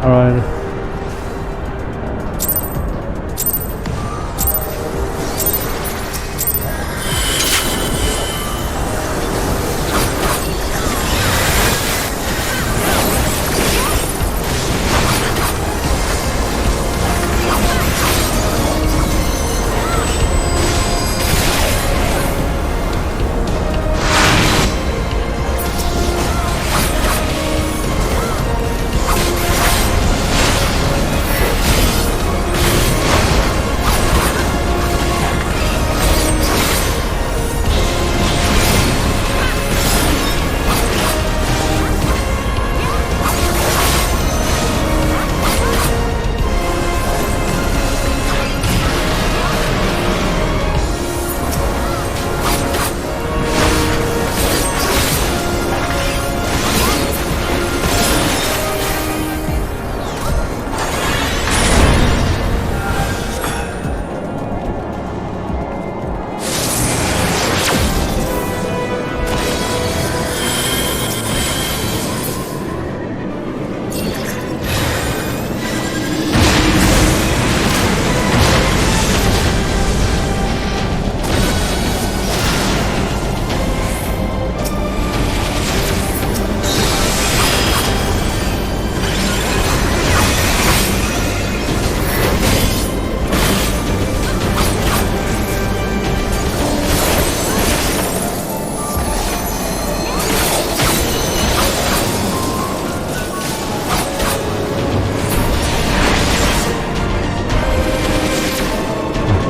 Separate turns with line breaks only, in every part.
Alright.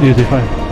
Easy, fine.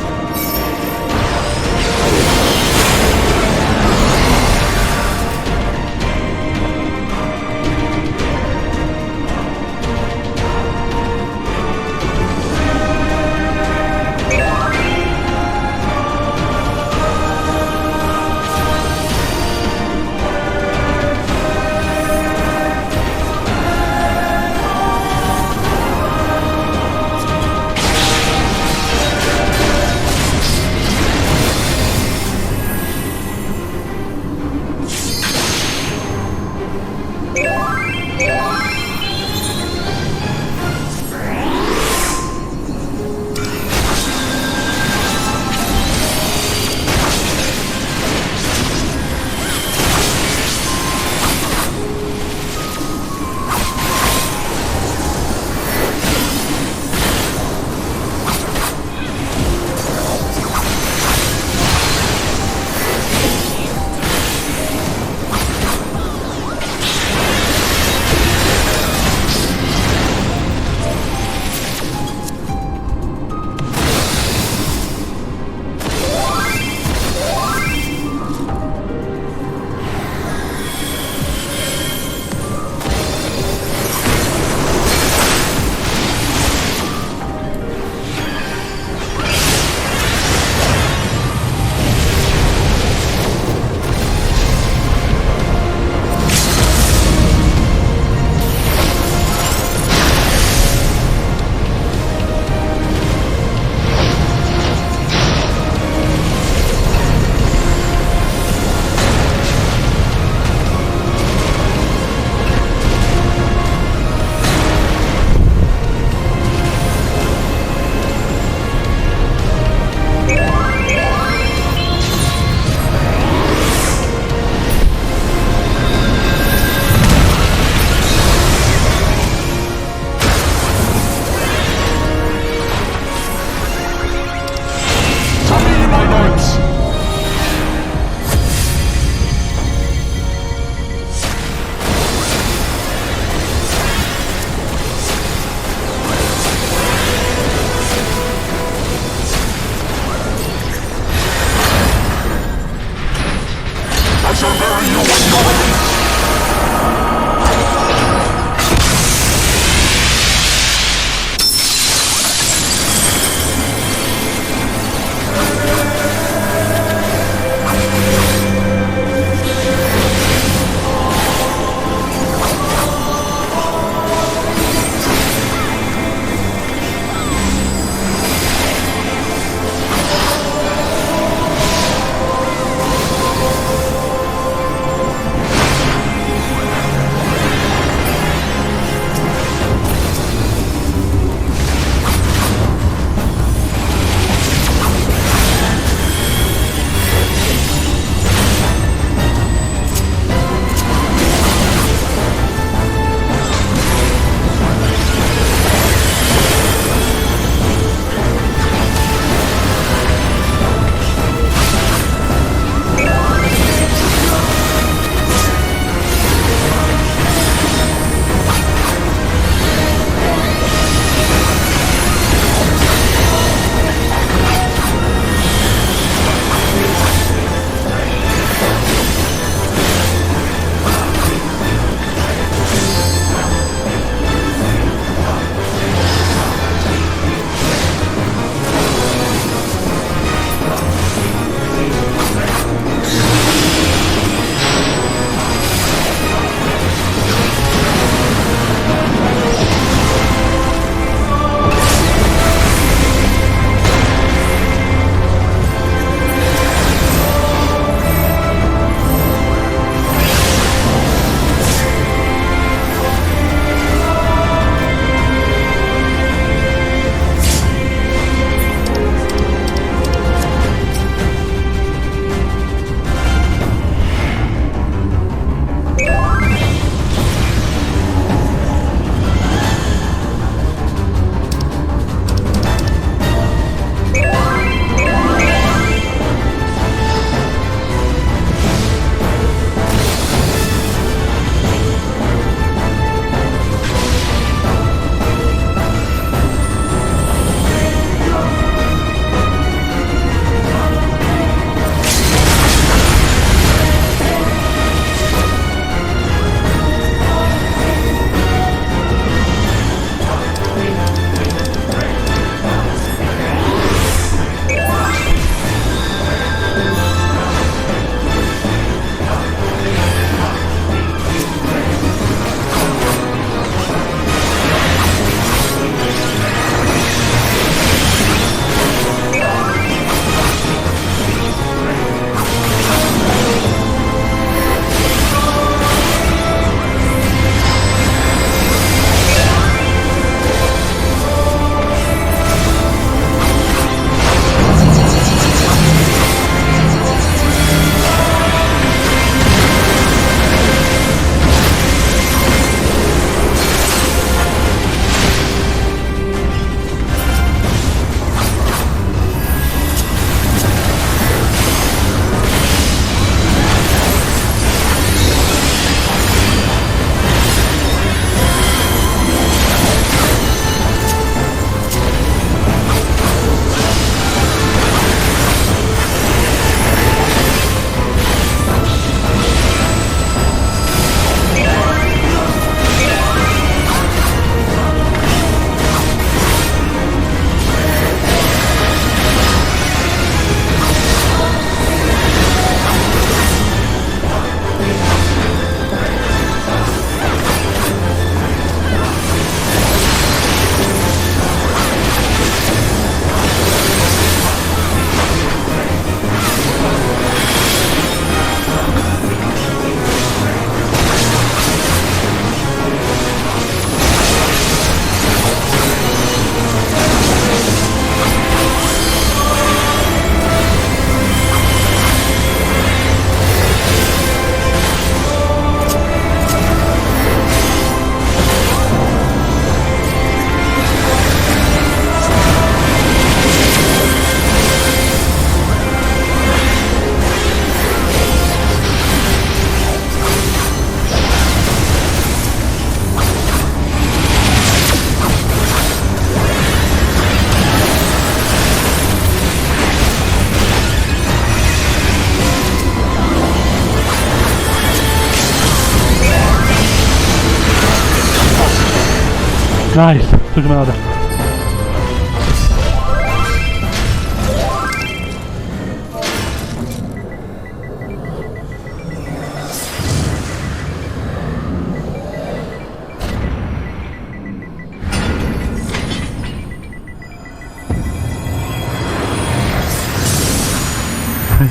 Nice! Took him out.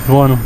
Won him.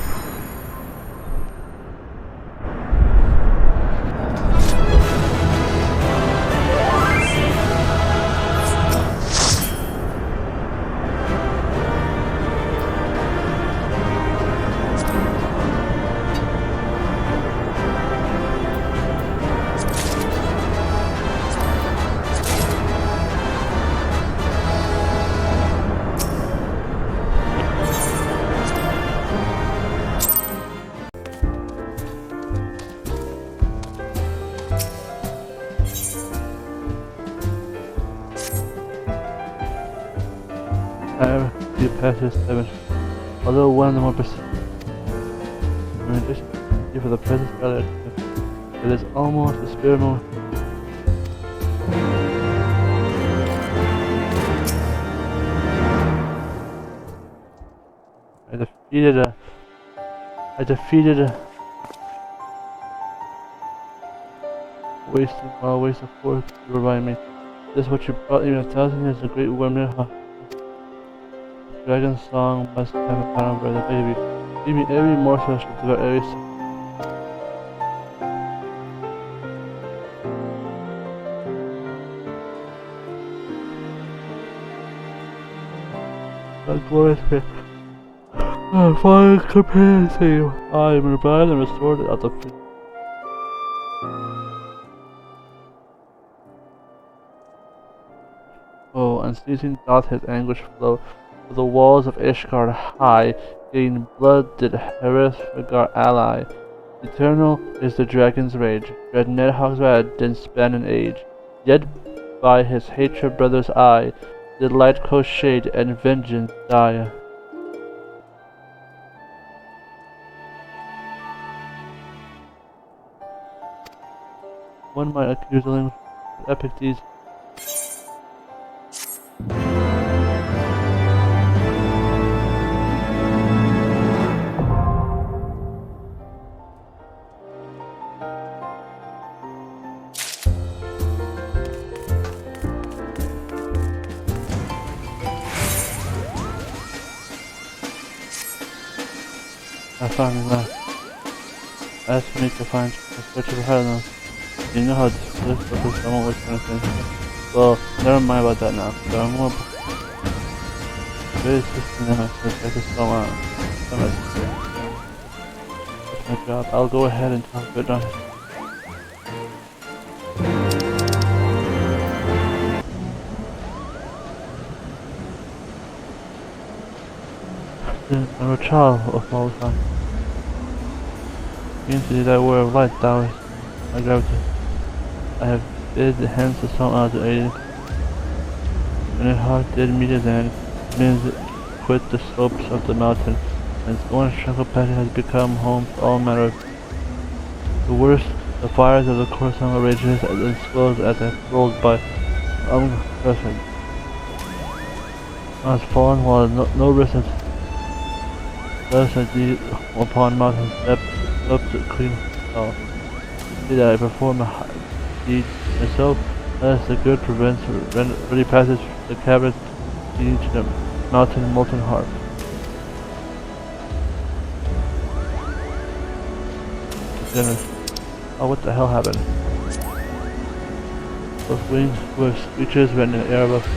You pass this damage. Although 1% in addition for the present spell, it is almost a spirit mode. I defeated a waste of force to revive me. This is what you brought even 1,000 years, a great warm Dragon song must have a pound of the baby. Give me every morsel of about every glorious faith. Fire compare save. I am revived and restored at the feet. Oh, and sneezing doth his anguish flow. The walls of Ishgard high, getting blood did Heresgar ally. Eternal is the dragon's rage, dread Nidhogg's rad did span an age. Yet by his hatred brother's eye, did light crochet and vengeance die. One might accuse the epic deeds. I finally left. Asked me to find a search for Helena. You know how difficult this was someone was trying to think. Well, never mind about that now. But I'm more very assistant than I could expect to sell on. That's my job. I'll go ahead and talk good on it. I'm a child of all time. Into that word of light, thou is my gravity. I have bid the hands of some other aid. When a heart did meet his end, means quit the slopes of the mountain, and its own shrunken patch has become home to all manner of. The worst, the fires of the Coruscant rages and swells as it rolled by person. I was fallen while no risk. Thus I deed upon mountain step up to clean hell. See that I perform a deed myself, thus the good prevents ready passage the cavern leading to the mountain molten heart. Goodness. Oh, what the hell happened? Those wings were screeches when in the air above.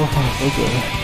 Oh, okay.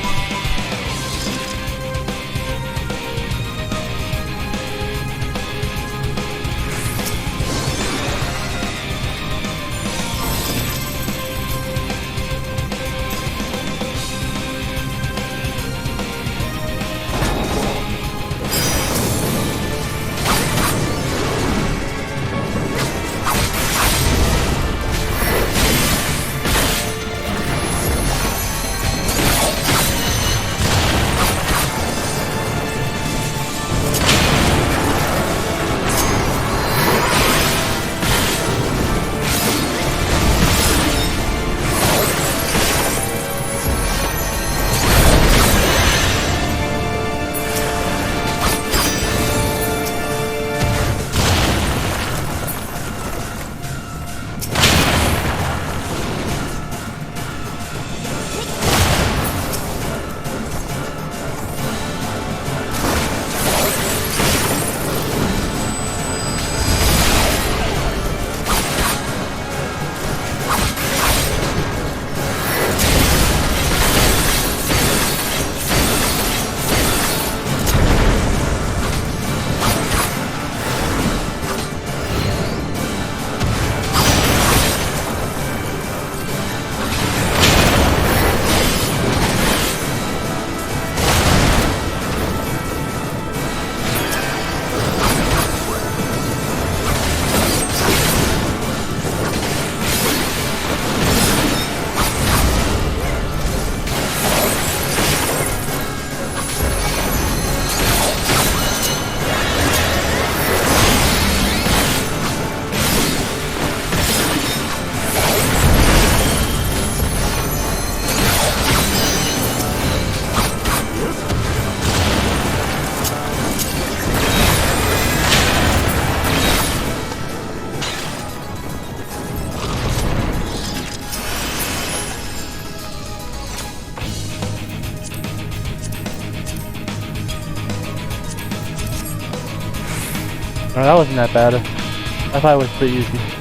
No, that wasn't that bad. I thought it was pretty easy.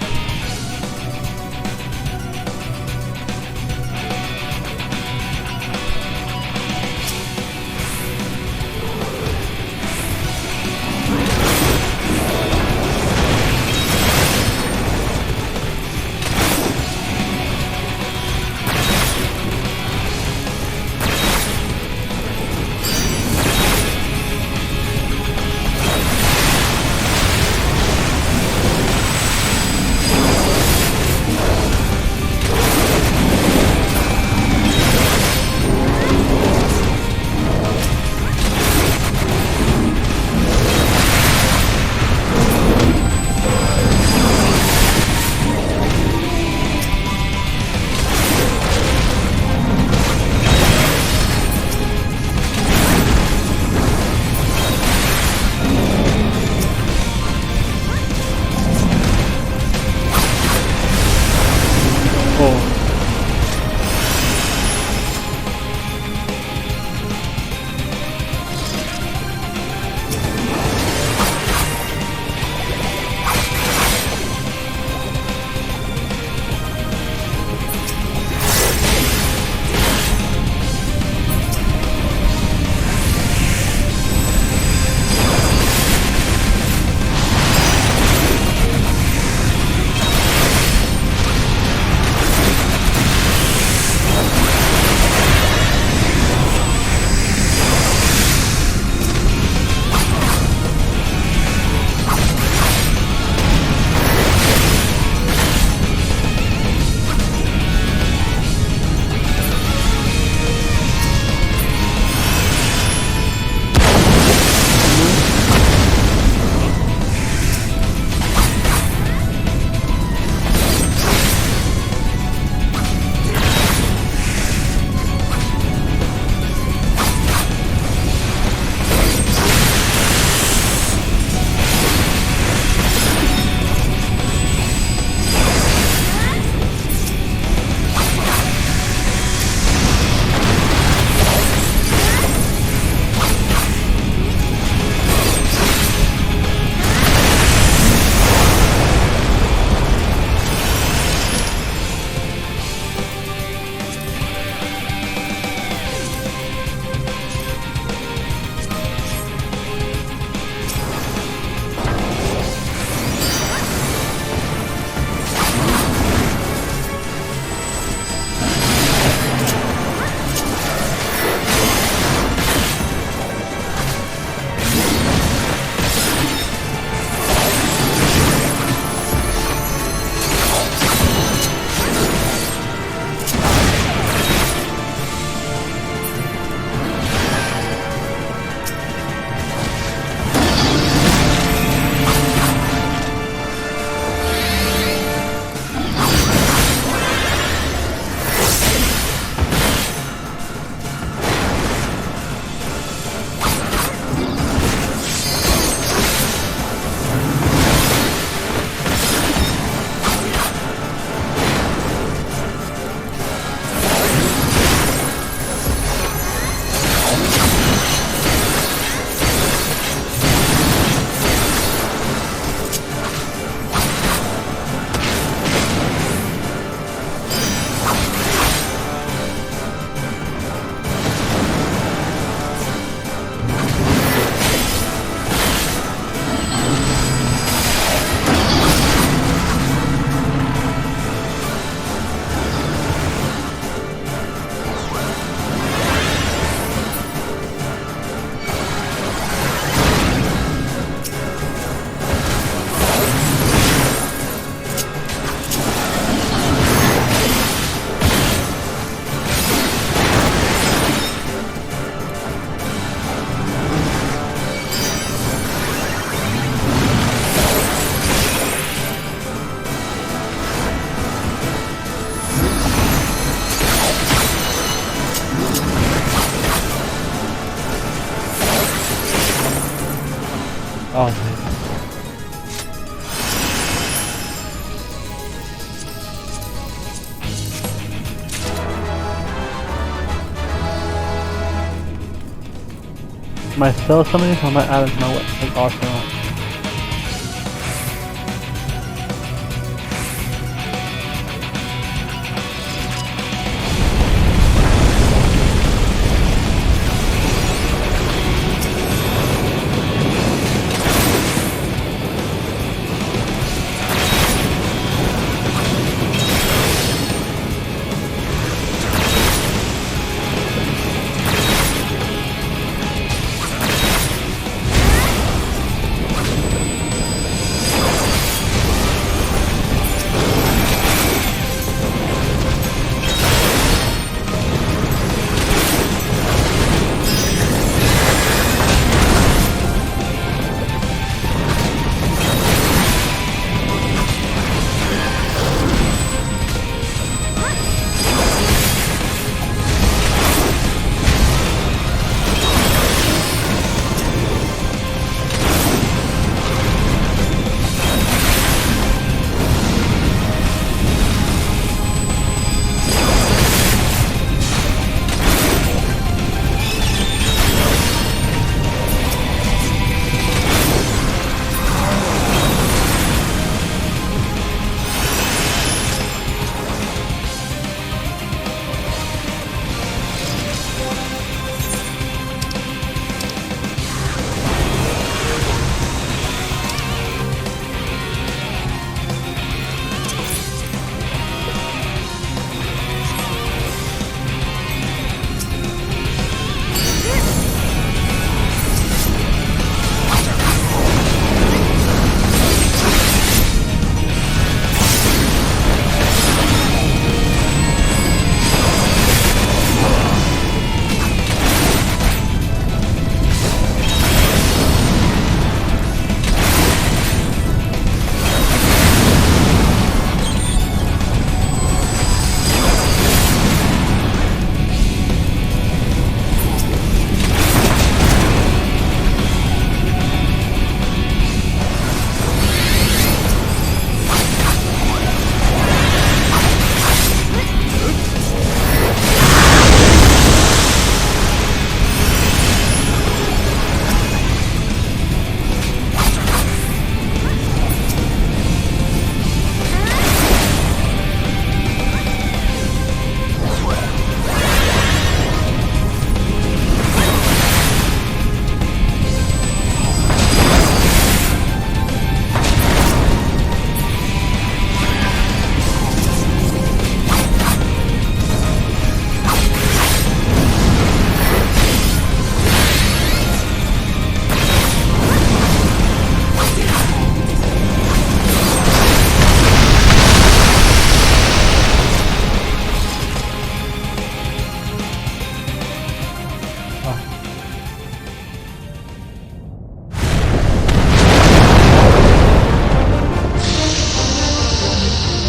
Might sell some of these, I might add it to my like arsenal.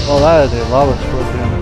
Oh, that is a lava scorpion.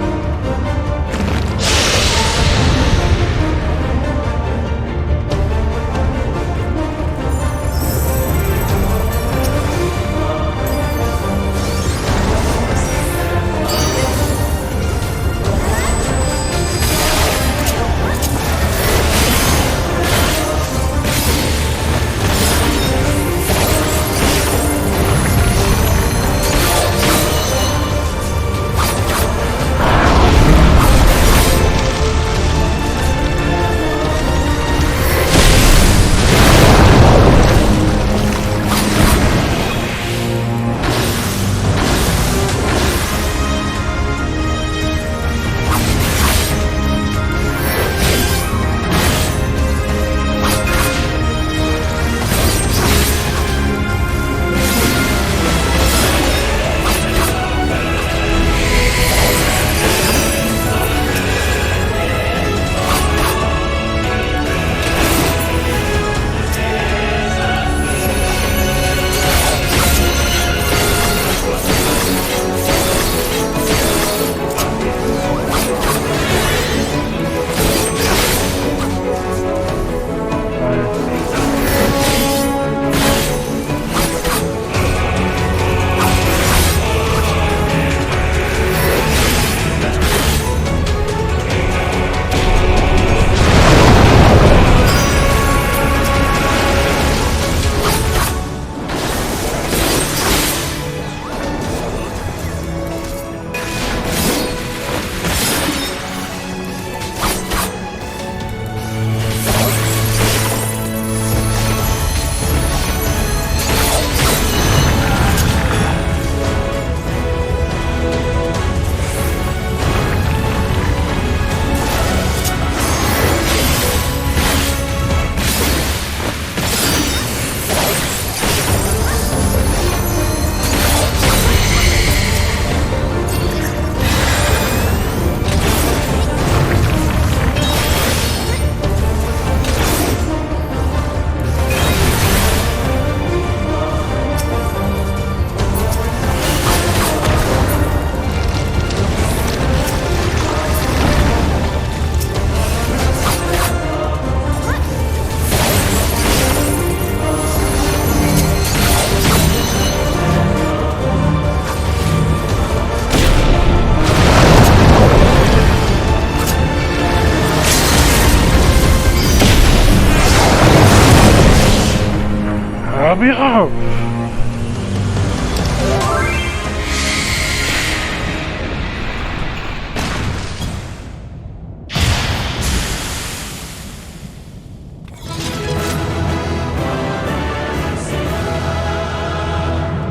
Come here!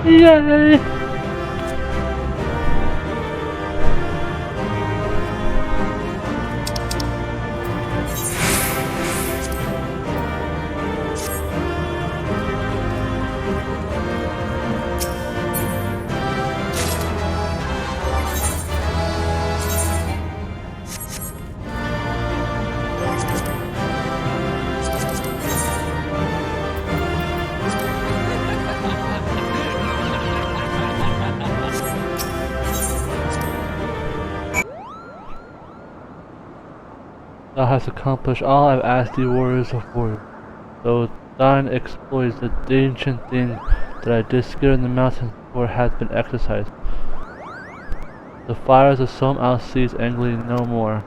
Yay! Thou hast accomplished all I've asked thee, warriors of warriors. Though thine exploits, the ancient thing that I did scare in the mountains for hath been exercised. The fires of some Alisaie's angling no more.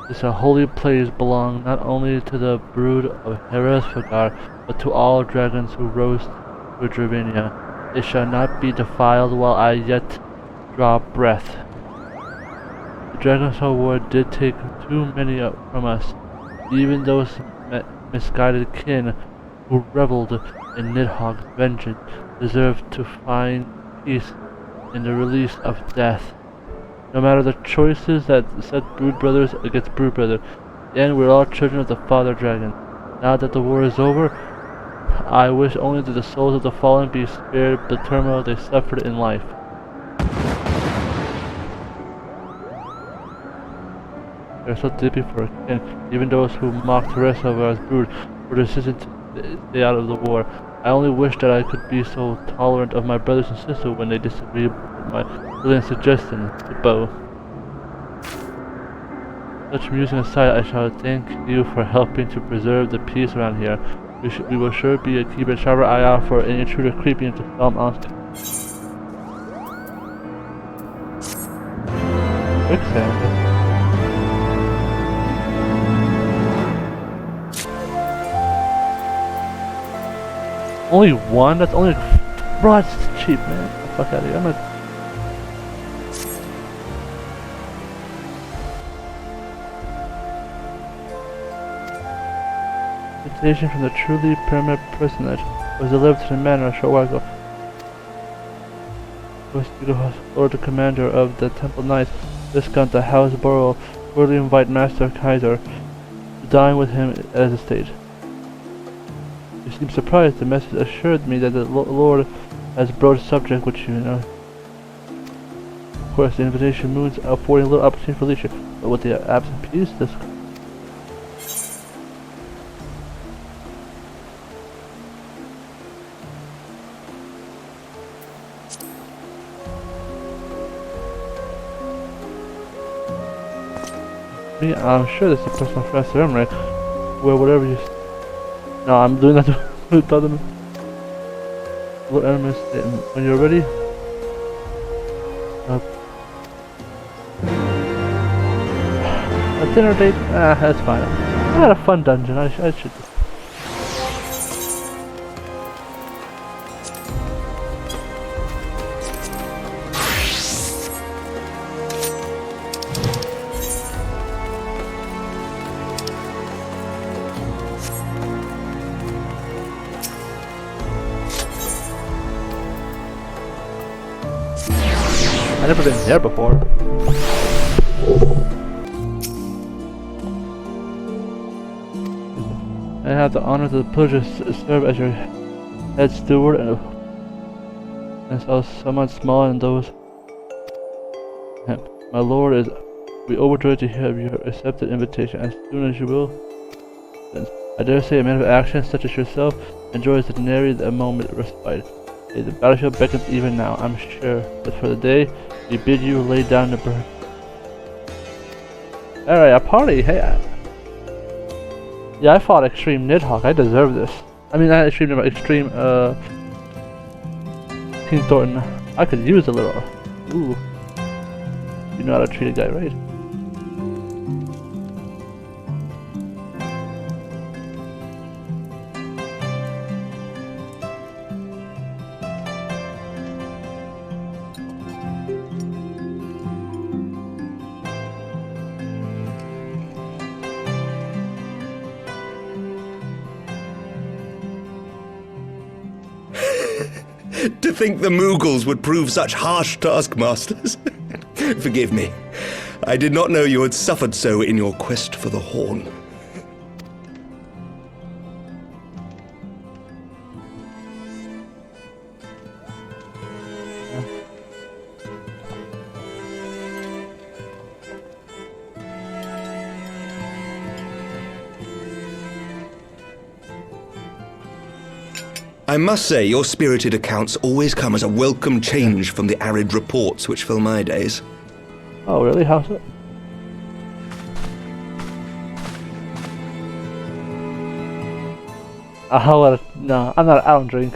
This holy place belong not only to the brood of Heresfagar, but to all dragons who rose to Dravania. It shall not be defiled while I yet draw breath. The Dragon's Award did take too many from us. Even those misguided kin who reveled in Nidhogg's vengeance deserve to find peace in the release of death. No matter the choices that set brood brothers against brood brother, in the end we're all children of the Father Dragon. Now that the war is over, I wish only that the souls of the fallen be spared the turmoil they suffered in life. They are so deeply for a kin. Even those who mocked Heresfagar's brood were decision to stay out of the war. I only wish that I could be so tolerant of my brothers and sisters when they disagree with my brilliant suggestion to bow. Such musing aside, I shall thank you for helping to preserve the peace around here. We will sure be keep a sharper eye out for any intruder creeping into Psalm Oscar. Quicksand. Only one? That's only... Bro, that's cheap, man. Get the fuck out of here. I'm not... Invitation from the truly pyramid personage was delivered to the manor a short while ago. Lord the Commander of the Temple Knights, Viscount the Houseborough, cordially invite Master Kaiser to dine with him at his estate. You seem surprised. The message assured me that the Lord has broached a subject which you know. Of course, the invitation moves affording a little opportunity for leisure, but with the absent peace, this. I'm sure this is a personal friend to him, right? Well, whatever you. No, I'm doing that to them. What enemies? When you're ready. A dinner date? Ah, that's fine. I had a fun dungeon. I should. I've never been there before. I have the honor to the pleasure to serve as your head steward and so somewhat small in those. My lord is we overjoyed to have your accepted invitation as soon as you will. I dare say a man of action such as yourself enjoys the nary a moment respite. The battlefield beckons even now, I'm sure, but for the day, we bid you lay down the burden. Alright, a party, hey. Yeah, I fought Extreme Nidhogg, I deserve this. I mean, not Extreme, King Thornton. I could use a little. Ooh. You know how to treat a guy right.
To think the Mughals would prove such harsh taskmasters. Forgive me. I did not know you had suffered so in your quest for the horn. I must say, your spirited accounts always come as a welcome change from the arid reports which fill my days.
Oh, really? How's it? No, I don't drink.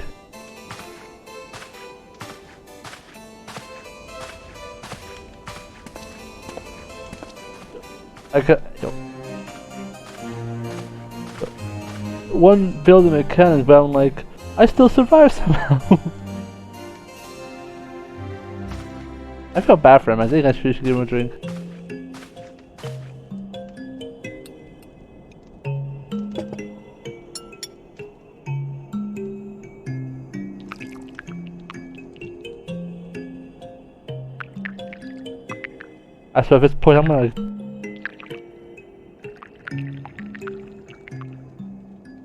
One building mechanics, but I'm like, I still survive somehow. I feel bad for him. I think I should give him a drink. I swear if it's point, I'm gonna...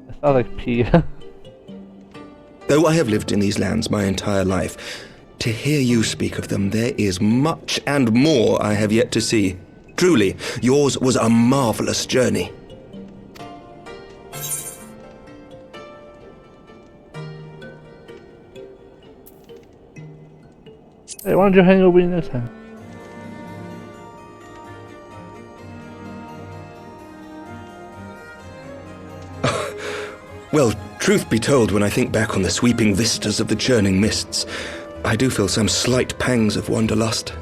It sounds like pee.
Though I have lived in these lands my entire life, to hear you speak of them, there is much and more I have yet to see. Truly, yours was a marvelous journey.
Hey, why don't you hang over with me next time?
Well, truth be told, when I think back on the sweeping vistas of the churning mists, I do feel some slight pangs of wanderlust.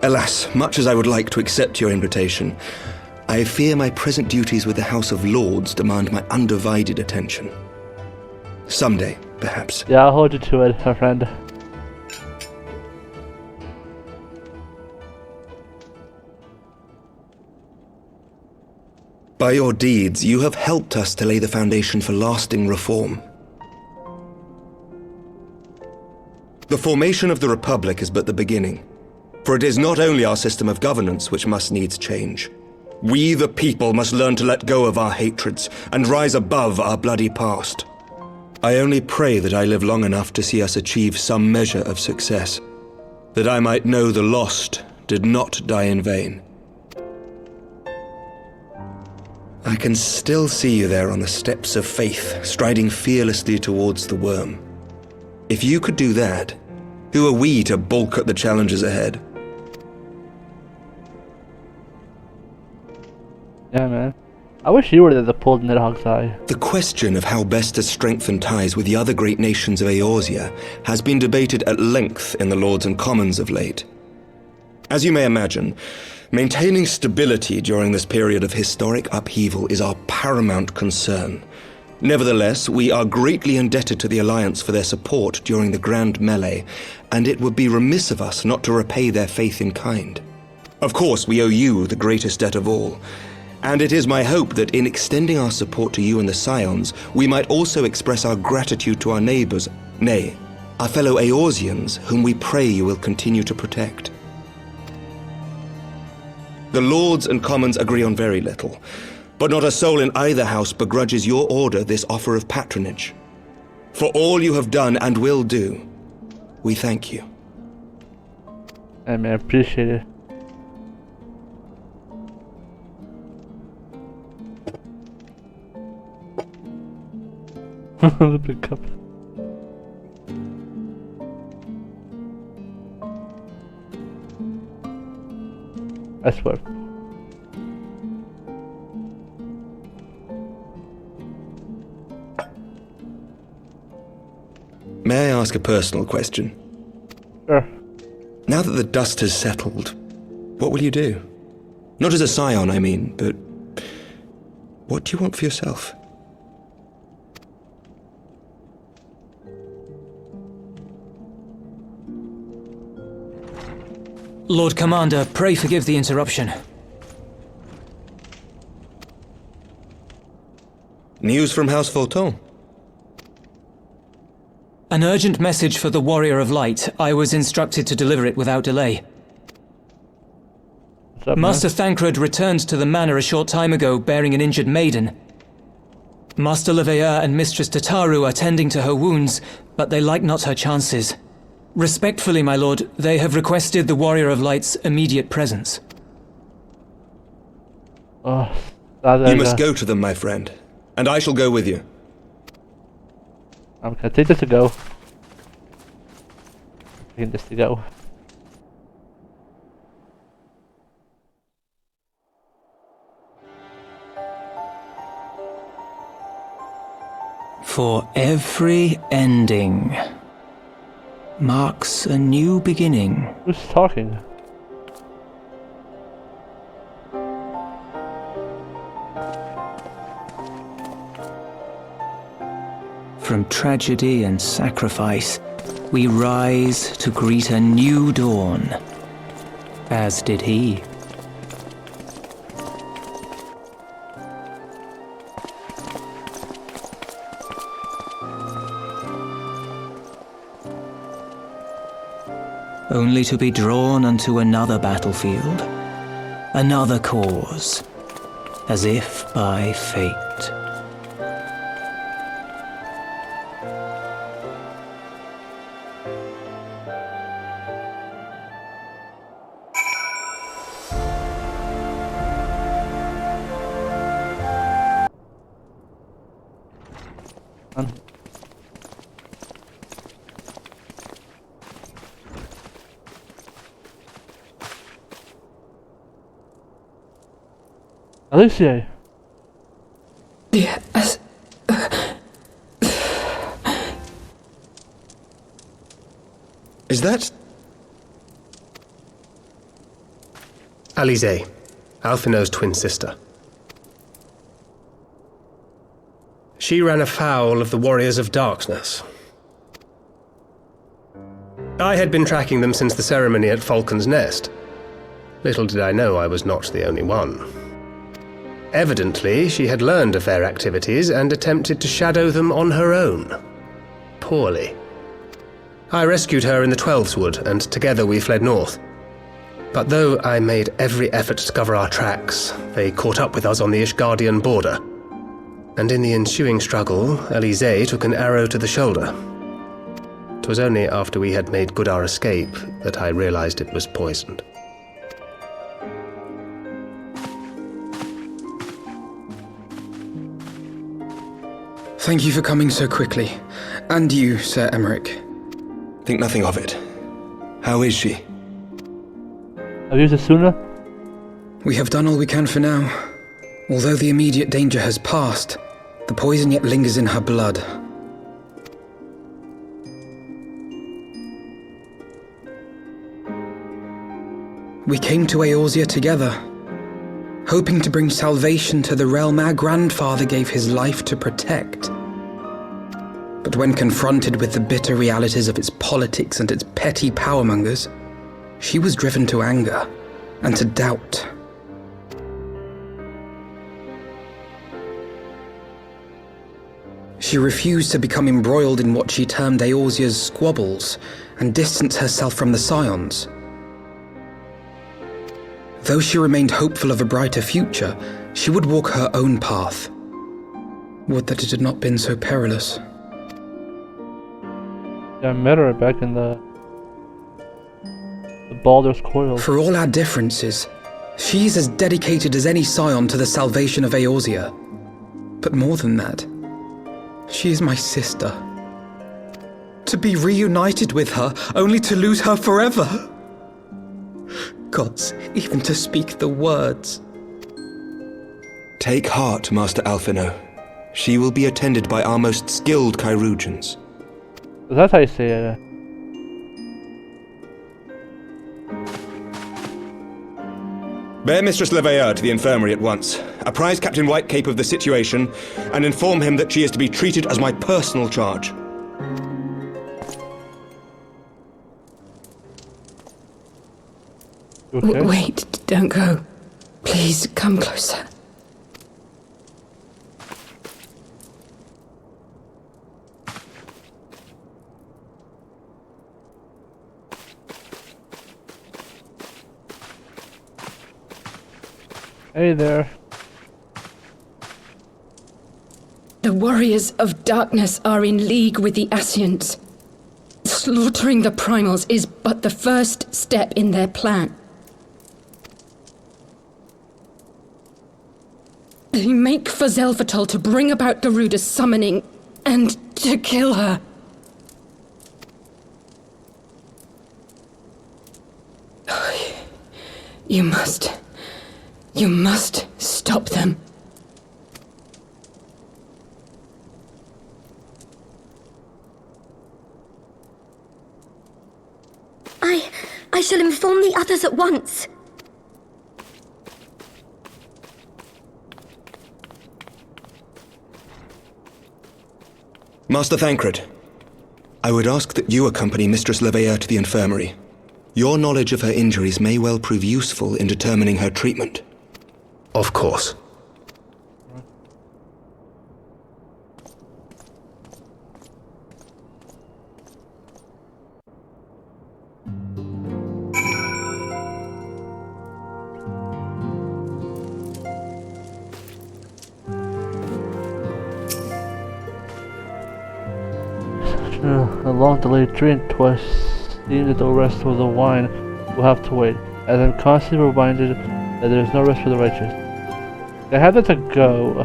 Alas, much as I would like to accept your invitation, I fear my present duties with the House of Lords demand my undivided attention. Someday, perhaps.
Yeah, I'll hold you to it, my friend.
By your deeds, you have helped us to lay the foundation for lasting reform. The formation of the Republic is but the beginning, for it is not only our system of governance which must needs change. We, the people, must learn to let go of our hatreds and rise above our bloody past. I only pray that I live long enough to see us achieve some measure of success, that I might know the lost did not die in vain. I can still see you there on the steps of faith, striding fearlessly towards the worm. If you could do that, who are we to balk at the challenges ahead?
Yeah, man. I wish you were there to pull Nidhogg's eye.
The question of how best to strengthen ties with the other great nations of Eorzea has been debated at length in the Lords and Commons of late. As you may imagine, maintaining stability during this period of historic upheaval is our paramount concern. Nevertheless, we are greatly indebted to the Alliance for their support during the Grand Melee, and it would be remiss of us not to repay their faith in kind. Of course, we owe you the greatest debt of all, and it is my hope that in extending our support to you and the Scions, we might also express our gratitude to our neighbors, nay, our fellow Eorzeans, whom we pray you will continue to protect. The Lords and Commons agree on very little, but not a soul in either house begrudges your order this offer of patronage. For all you have done and will do, we thank you.
Hey man, appreciate it. The big cup. I swear.
May I ask a personal question?
Sure.
Now that the dust has settled, what will you do? Not as a scion, I mean, but what do you want for yourself?
Lord Commander, pray forgive the interruption.
News from House Fulton?
An urgent message for the Warrior of Light. I was instructed to deliver it without delay.
What's up,
Master
man?
Thancred returned to the manor a short time ago bearing an injured maiden. Master Lalafell and Mistress Tataru are tending to her wounds, but they like not her chances. Respectfully, my lord, they have requested the Warrior of Light's immediate presence.
Oh,
You must go to them, my friend, and I shall go with you.
I'm gonna take this to go. Taking this to go.
For every ending marks a new beginning.
Who's talking?
From tragedy and sacrifice, we rise to greet a new dawn, as did he. Only to be drawn unto another battlefield, another cause, as if by fate.
Alisaie!
Yes.
Is that...
Alisaie, Alphino's twin sister. She ran afoul of the Warriors of Darkness. I had been tracking them since the ceremony at Falcon's Nest. Little did I know I was not the only one. Evidently, she had learned of their activities and attempted to shadow them on her own. Poorly. I rescued her in the Twelveswood, and together we fled north. But though I made every effort to cover our tracks, they caught up with us on the Ishgardian border. And in the ensuing struggle, Alisaie took an arrow to the shoulder. 'Twas only after we had made good our escape that I realized it was poisoned.
Thank you for coming so quickly. And you, Sir Emmerich.
Think nothing of it. How is she?
Have you used it sooner?
We have done all we can for now. Although the immediate danger has passed, the poison yet lingers in her blood. We came to Eorzea together, hoping to bring salvation to the realm our grandfather gave his life to protect. But when confronted with the bitter realities of its politics and its petty powermongers, she was driven to anger and to doubt. She refused to become embroiled in what she termed Eorzea's squabbles and distance herself from the Scions. Though she remained hopeful of a brighter future, she would walk her own path. Would that it had not been so perilous.
Yeah, I met her back in the Baldur's Coil.
For all our differences, she is as dedicated as any Scion to the salvation of Eorzea. But more than that, she is my sister. To be reunited with her, only to lose her forever. Gods, even to speak the words.
Take heart, Master Alphino. She will be attended by our most skilled Chirurgeons.
That's how you say it.
Bear Mistress Lalafell to the infirmary at once. Apprise Captain Whitecape of the situation, and inform him that she is to be treated as my personal charge.
Okay.
Wait, don't go. Please, come closer.
Hey there.
The warriors of darkness are in league with the Ascients. Slaughtering the primals is but the first step in their plan. They make for Zelphatol to bring about Garuda's summoning and to kill her. You must stop them.
I shall inform the others at once.
Master Thancred, I would ask that you accompany Mistress Lalafell to the infirmary. Your knowledge of her injuries may well prove useful in determining her treatment.
Of course.
A long-delayed drink twice seems that the rest of the wine will have to wait, as I'm constantly reminded that there is no rest for the righteous. I had to go.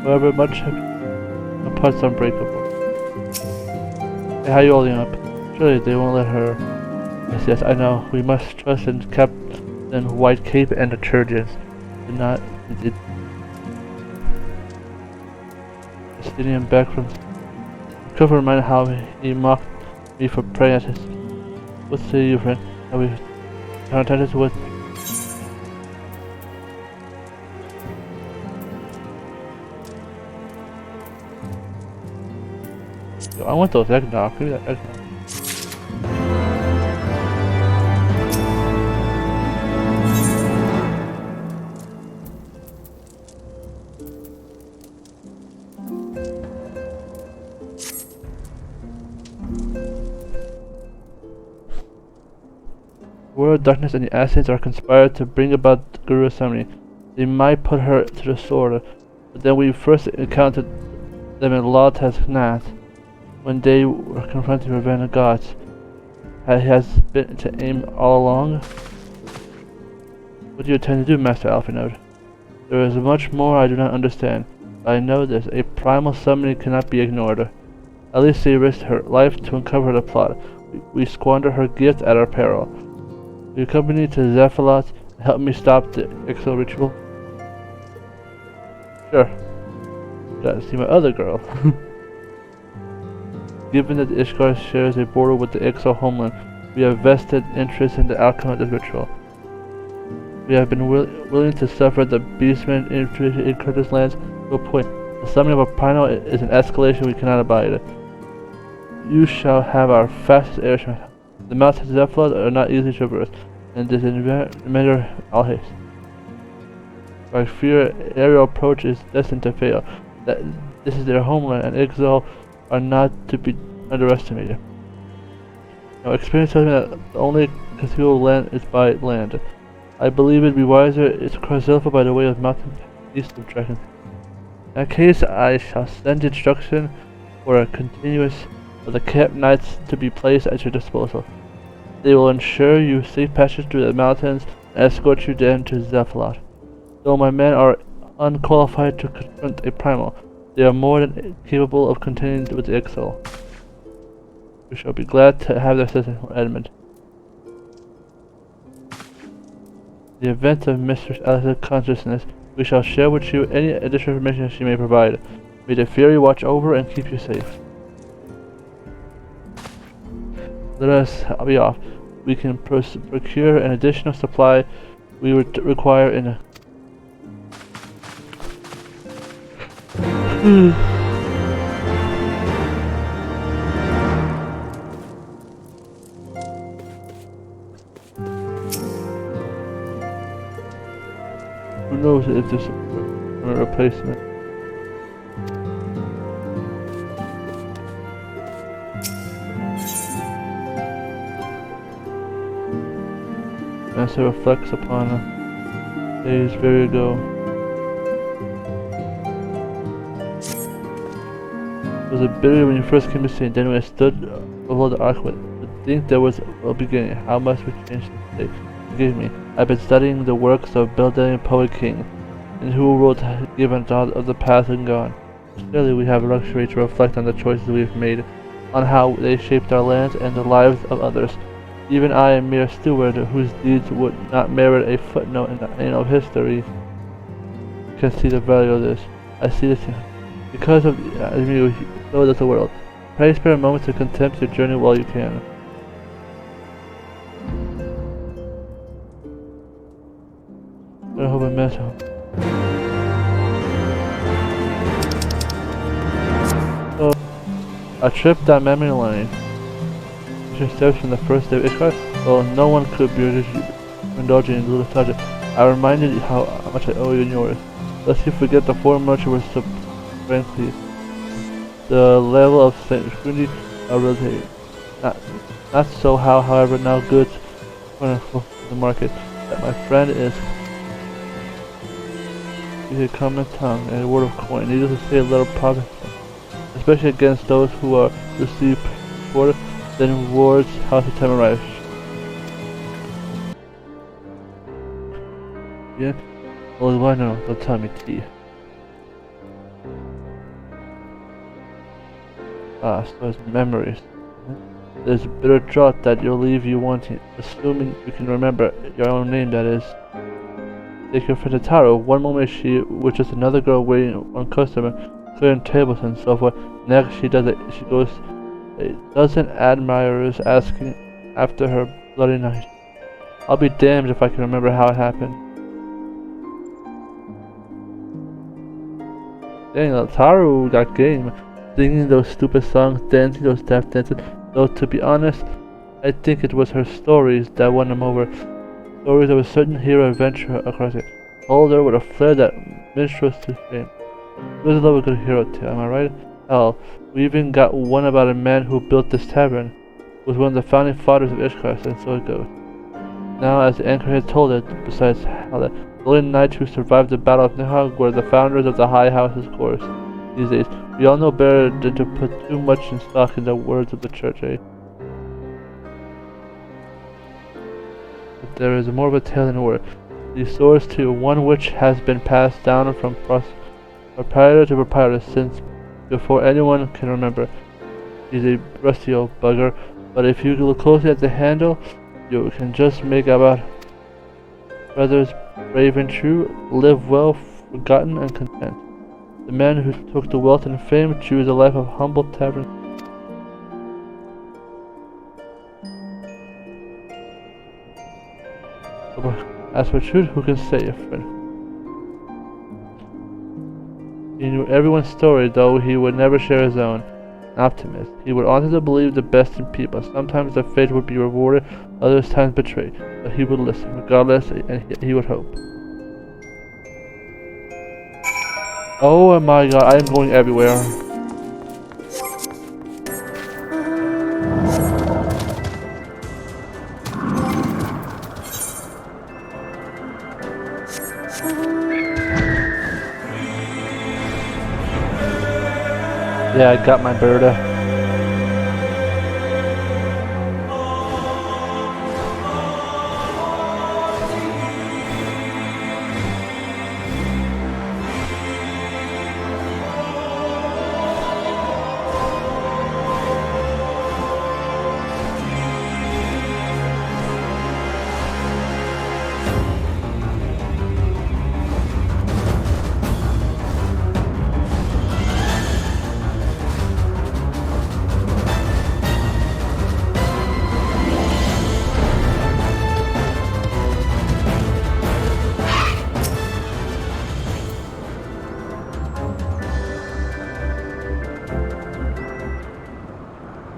However, much parts unbreakable. Hey, how you holding up? Surely they won't let her. Yes, I know. We must trust in Captain White Cape and the Turgeons. Did not. Stealing him back from. Could remind how he mocked me for praying at his. What say you, friend? Are we contented with? Yo, I want those eggnog. Give me that eggnog. The world of darkness and the Ascients are conspired to bring about the Guru's summoning. They might put her to the sword, but then we first encountered them in Lotas Nath, when they were confronting the Ravenna gods. Has been to aim all along? What do you intend to do, Master Alphinaud? There is much more I do not understand, but I know this. A primal summoning cannot be ignored. Alisaie risked her life to uncover the plot. We squander her gift at our peril. Will you accompany me to Zelphatol and help me stop the Exo ritual? Sure. Gotta see my other girl. Given that Ishgard shares a border with the Exo homeland, we have vested interest in the outcome of this ritual. We have been willing to suffer the beastmen infiltrated in Kurtis lands to a point. The summoning of a primal is an escalation we cannot abide. You shall have our fastest airship. The mountains of Zelphatol are not easily traversed, and this matter all haste. I fear aerial approach is destined to fail. That this is their homeland, and Exo are not to be underestimated. Now, experience tells me that the only conceivable land is by land. I believe it would be wiser to cross Zelphatol by the way of mountain east of Dragon. In that case, I shall send instruction for a continuous of the camp knights to be placed at your disposal. They will ensure you safe passage through the mountains and escort you then to Zelphatol. Though my men are unqualified to confront a primal, they are more than capable of contending with the Exo. We shall be glad to have their assistance, Edmund. In the event of Mistress Alice's consciousness, we shall share with you any additional information she may provide. May the Fury watch over and keep you safe. Let us be off. We can procure an additional supply we would require in a... Who knows if this is a replacement? As it reflects upon days very ago. It was a bitter when you first came to see, and then when I stood below the arc, to think there was a beginning, how much we changed today. Forgive me. I've been studying the works of Beltane poet king, and who wrote given thought of the past and gone. Surely we have luxury to reflect on the choices we've made, on how they shaped our lands and the lives of others. Even I, a mere steward whose deeds would not merit a footnote in the annal of history, can see the value of this. I see this because of you, so does the world. Pray spare a moment to contempt your journey while you can. I hope I met him. So, a trip down memory lane. Your steps from the first day of XIV. Well, no one could be indulging in little nostalgia. I reminded you how much I owe you and yours. Lest you forget the foreign merchant was so frankly. The level of scrutiny are relative. Not so how, however, now goods for the market. That my friend is a common tongue and a word of coin. Needless to say, a little profit, especially against those who are received for then wards how to time arrives. Yeah? Well, why no? Don't tell me tea. Ah, so it's memories. There's a bitter draught that you'll leave you wanting, assuming you can remember your own name, that is. Take your friend Taro. One moment she was just another girl waiting on customer, clearing tables and so forth. Next she does it. She goes a dozen admirers asking after her bloody night. I'll be damned if I can remember how it happened. Dang, Taro got game. Singing those stupid songs, dancing those tap dances. Though to be honest, I think it was her stories that won him over. Stories of a certain hero adventurer across it. Older with a flair that minstrels to fame. Who doesn't love a good hero tale, am I right? Hell, we even got one about a man who built this tavern. Who was one of the founding fathers of XIV, and so it goes. Now, as the anchor had told it, besides Hala, the only knights who survived the Battle of Nihag were the founders of the High House's course. These days, we all know better than to put too much in stock in the words of the church, eh? But there is more of a tale than a word. These swords to one which has been passed down from proprietor to proprietor since before anyone can remember. He's a rusty old bugger, but if you look closely at the handle, you can just make out brothers brave and true, live well, forgotten and content. The man who took the wealth and fame chose a life of humble tavern. As for truth, who can say, friend? He knew everyone's story, though he would never share his own. An optimist. He would wanted to believe the best in people. Sometimes the faith would be rewarded, other times betrayed. But he would listen, regardless, and he would hope. Oh my god, I am going everywhere. Yeah, I got my Berta.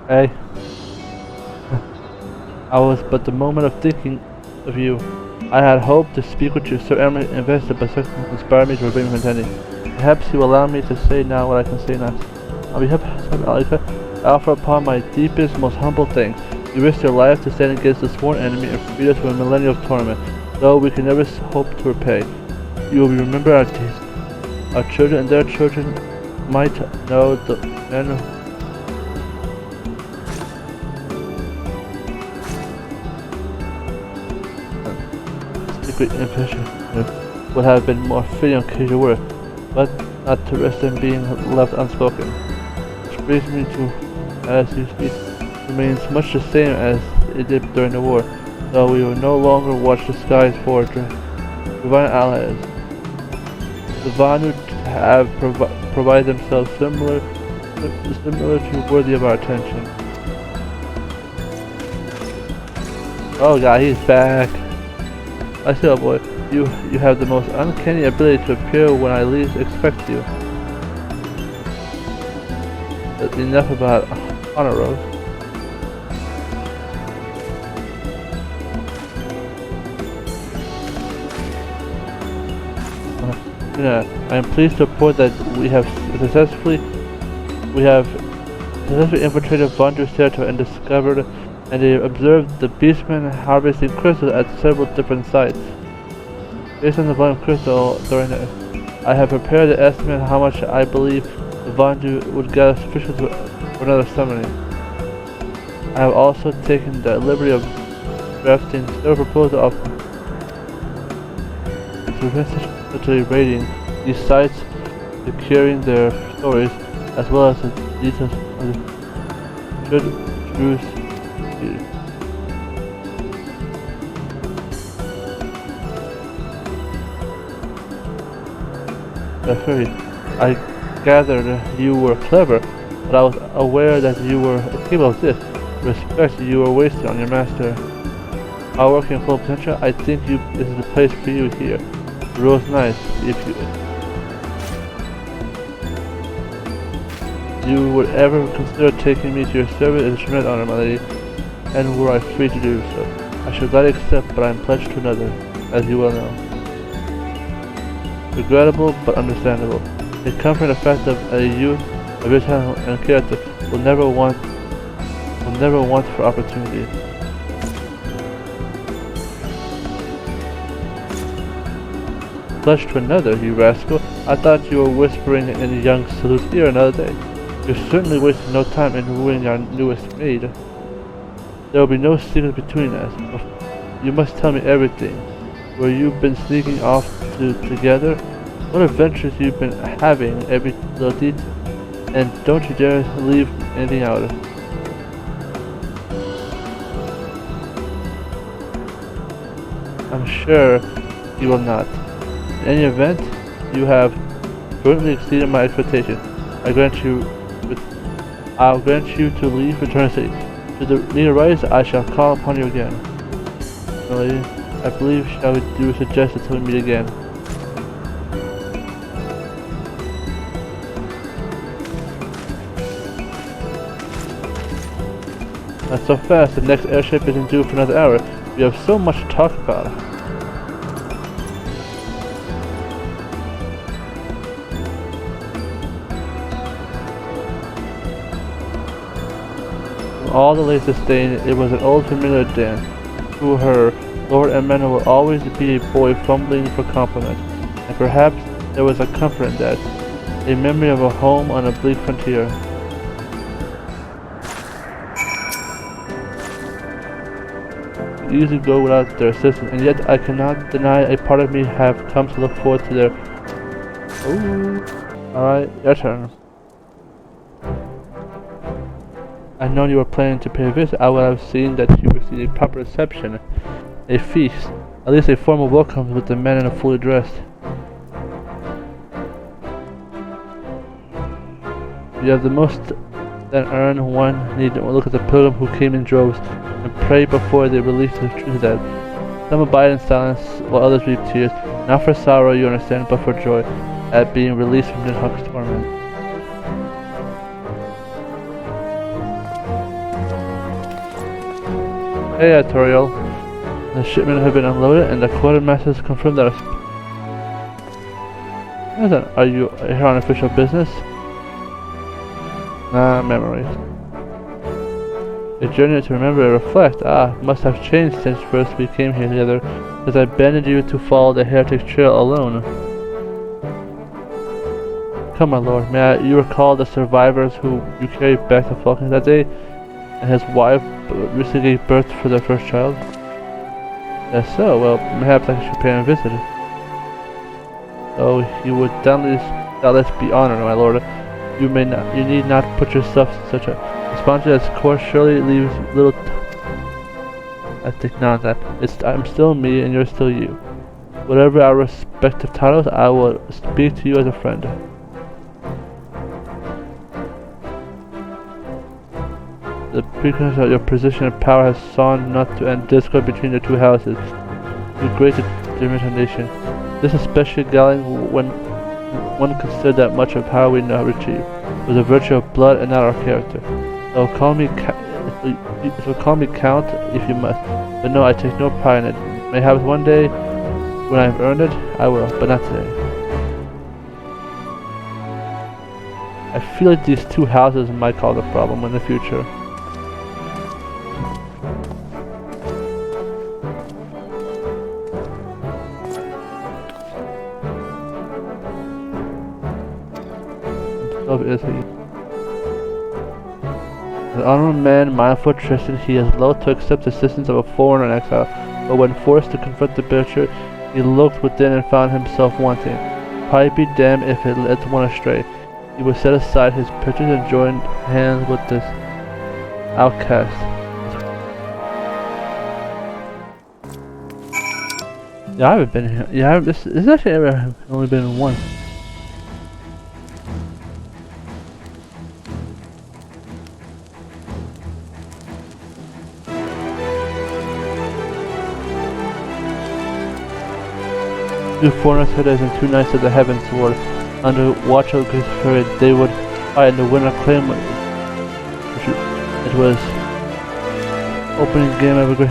Hey. I was but the moment of thinking of you. I had hoped to speak with you, Sir Eminent Investor, but circumstances inspired me to remain contending. Perhaps you will allow me to say now what I can say next. On behalf of Alisaie, I offer upon my deepest, most humble thanks. You risked your life to stand against the sworn enemy and freed us from a millennium of torment, though we can never hope to repay. You will remember our days. Our children and their children might know the men secret impression would have been more fitting on Kaiser work, but not to risk them being left unspoken. Which brings me to Alisaie remains much the same as it did during the war, though we will no longer watch the skies for divine allies. The Vanu have provided themselves similar to worthy of our attention. Oh god, he's back. I say, oh boy, you have the most uncanny ability to appear when I least expect you. But enough about honor road. I am pleased to report that we have successfully infiltrated Vandu's territory and discovered and observed the beastmen harvesting crystals at several different sites. Based on the volume of crystal I have prepared to estimate how much I believe the Vandu would gather sufficient for another summoning. I have also taken the liberty of drafting several proposals of raiding these sites, securing their stories, as well as the details of the Jews. I gathered you were clever, but I was aware that you were capable of this. Respect you were wasted on your master. While working in full potential, I think this is the place for you here. The road's nice, if you would ever consider taking me to your service is a tremendous honor, my lady, and were I free to do so. I should gladly accept, but I am pledged to another, as you well know. Regrettable, but understandable. It comes from the fact that a youth of your talent and character will never want for opportunity. Pledged to another, you rascal. I thought you were whispering in young Salute's ear another day. You're certainly wasting no time in wooing our newest maid. There will be no secret between us. You must tell me everything. Where you've been sneaking off together, what adventures you've been having, every little detail, and don't you dare leave anything out. I'm sure you will not. In any event, you have greatly exceeded my expectations. I'll grant you to leave for eternity. Should the need arise, I shall call upon you again. My lady, I believe shall we do suggest until we meet again. Not so fast, the next airship isn't due for another hour. We have so much to talk about. From all the late sustained, it was an old familiar dance. To her, Lord Emmanuel will always be a boy fumbling for compliments, and perhaps there was a comfort in that, a memory of a home on a bleak frontier. Easily go without their assistance, and yet I cannot deny a part of me have come to look forward to their... Ooh. Alright, your turn. I know you were planning to pay a visit. I would have seen that you received a proper reception, a feast, at least a formal welcome with the men in a fully dressed. You have the most that earn one need to look at the pilgrim who came in droves and pray before they release the truth of that. Some abide in silence while others weep tears, not for sorrow you understand, but for joy at being released from Nidhogg's torment. Hey, Toriel. The shipment have been unloaded and the quartermasters confirmed that are you here on official business? Nah, memories. A journey to remember and reflect. Ah, must have changed since first we came here together, as I abandoned you to follow the heretic trail alone. Come, my lord, may you recall the survivors who you carried back to Falcon that day, and his wife recently gave birth for their first child? Yes, so, well, perhaps I should pay him a visit. Oh, you would doubtless be honored, my lord. You need not put yourself in such a responsibility as course surely leaves little. I think not that. I'm still me, and you're still you. Whatever our respective titles, I will speak to you as a friend. The precursor of your position and power has sought not to end discord between the two houses, with great determination. This is especially galling when one considers that much of power we now retrieve was a virtue of blood and not our character. So call me Count if you must, but no, I take no pride in it. Mayhaps one day, when I have earned it, I will, but not today. I feel like these two houses might cause a problem in the future. Is he? An honorable man, mindful of Tristan, he is loath to accept the assistance of a foreigner in exile, but when forced to confront the butcher, he looked within and found himself wanting. Pride be damned if it led one astray. He would set aside his pictures and join hands with this outcast. Yeah, I haven't been here. Yeah, this actually ever only been once. Two foreigners herders and 2 knights of the Heavensward, under watch of Kaiser, they would fight in the winter claim. It was opening game of a great.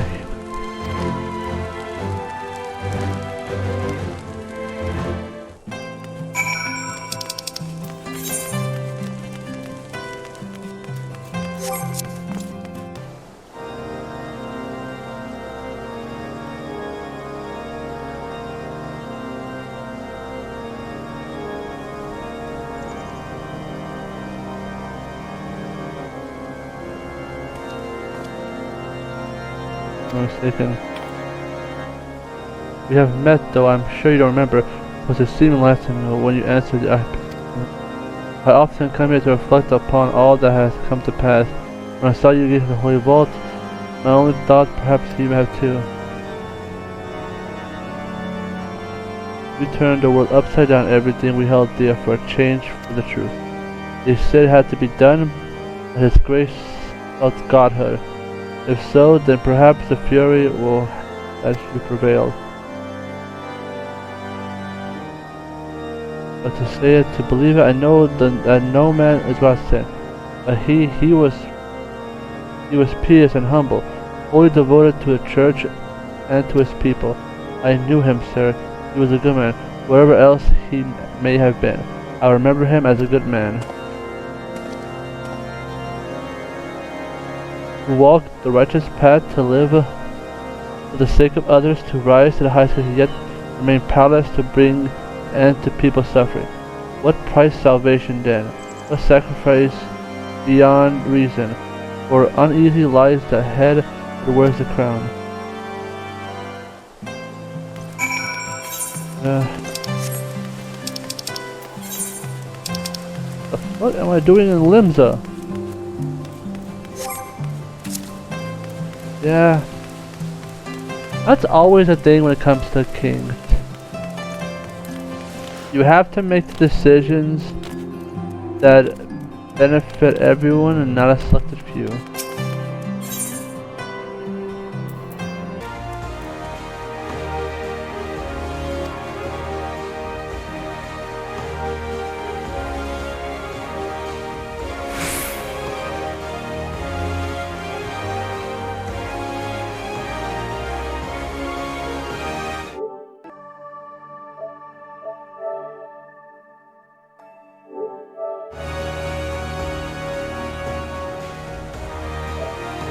Mistaken. We have met, though I'm sure you don't remember, was it seemed last time when you answered I often come here to reflect upon all that has come to pass. When I saw you get to the Holy Vault, my only thought perhaps you have too. We turned the world upside down, everything we held dear for a change for the truth. They said it had to be done, but His grace felt godhood. If so, then perhaps the fury will actually prevail. But to say it, to believe it, I know that no man is without sin. But he was pious and humble, wholly devoted to the church and to his people. I knew him, sir. He was a good man, whatever else he may have been. I remember him as a good man. To walk the righteous path, to live for the sake of others, to rise to the highest, yet remain powerless to bring an end to people's suffering. What price salvation then? What sacrifice beyond reason? For uneasy lies the head that wears the crown. What am I doing in Limsa? Yeah, that's always a thing when it comes to kings. You have to make the decisions that benefit everyone and not a selected few.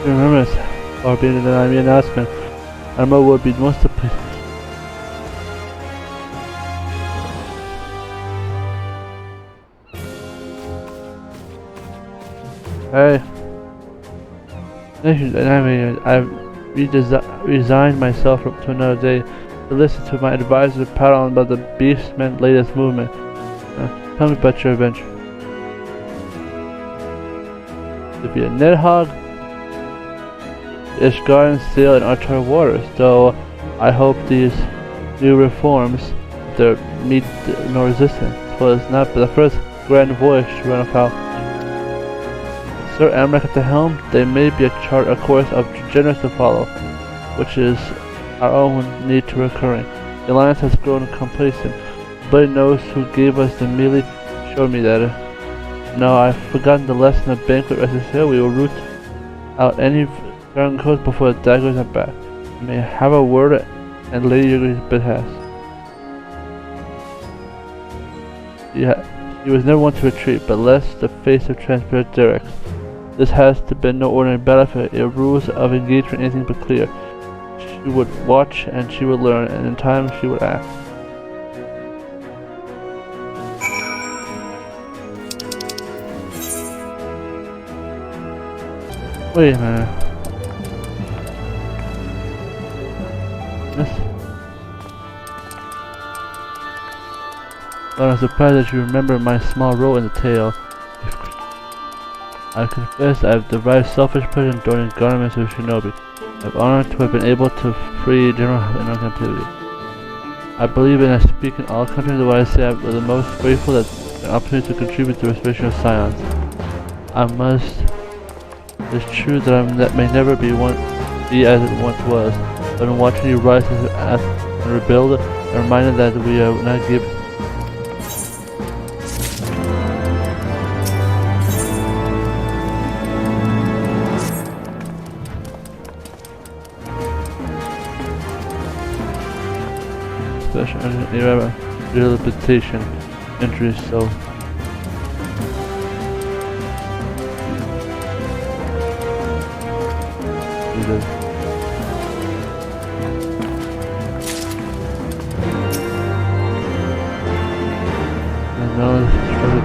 Remember this, or being an enemy announcement. Armor would be most appreciated. Hey. I've resigned myself to another day to listen to my advisor prattle on about the Beastman's latest movement. Tell me about your adventure. To be a Nidhogg, Ishgard sail in uncharted waters, though I hope these new reforms there meet no resistance. Was not but the first grand voyage to Lalafell. Sir Amrak at the helm, they may be a course of generous to follow, which is our own need to recurring. The alliance has grown complacent, but knows who gave us the melee showed me that. No, I've forgotten the lesson of banquet resistance. We will root out any Dragon coast before the daggers are back. You may have a word and Lady Yugri's behest. He was never one to retreat, but lest the face of transparent Derek. This has been no ordinary battlefield. Your rules of engagement anything but clear. She would watch and she would learn, and in time she would act. Wait a minute. Yes. But I'm surprised that you remember my small role in the tale. I confess I have derived selfish pleasure in donning garments of shinobi. I have honored to have been able to free General in our captivity. I believe in speaking all countries, though I say I am the most grateful that an opportunity to contribute to the restoration of science. It is true that may never be as it once was, but in watching you rise and rebuild, I'm reminded that we are not given. Special rehabilitation injuries, so.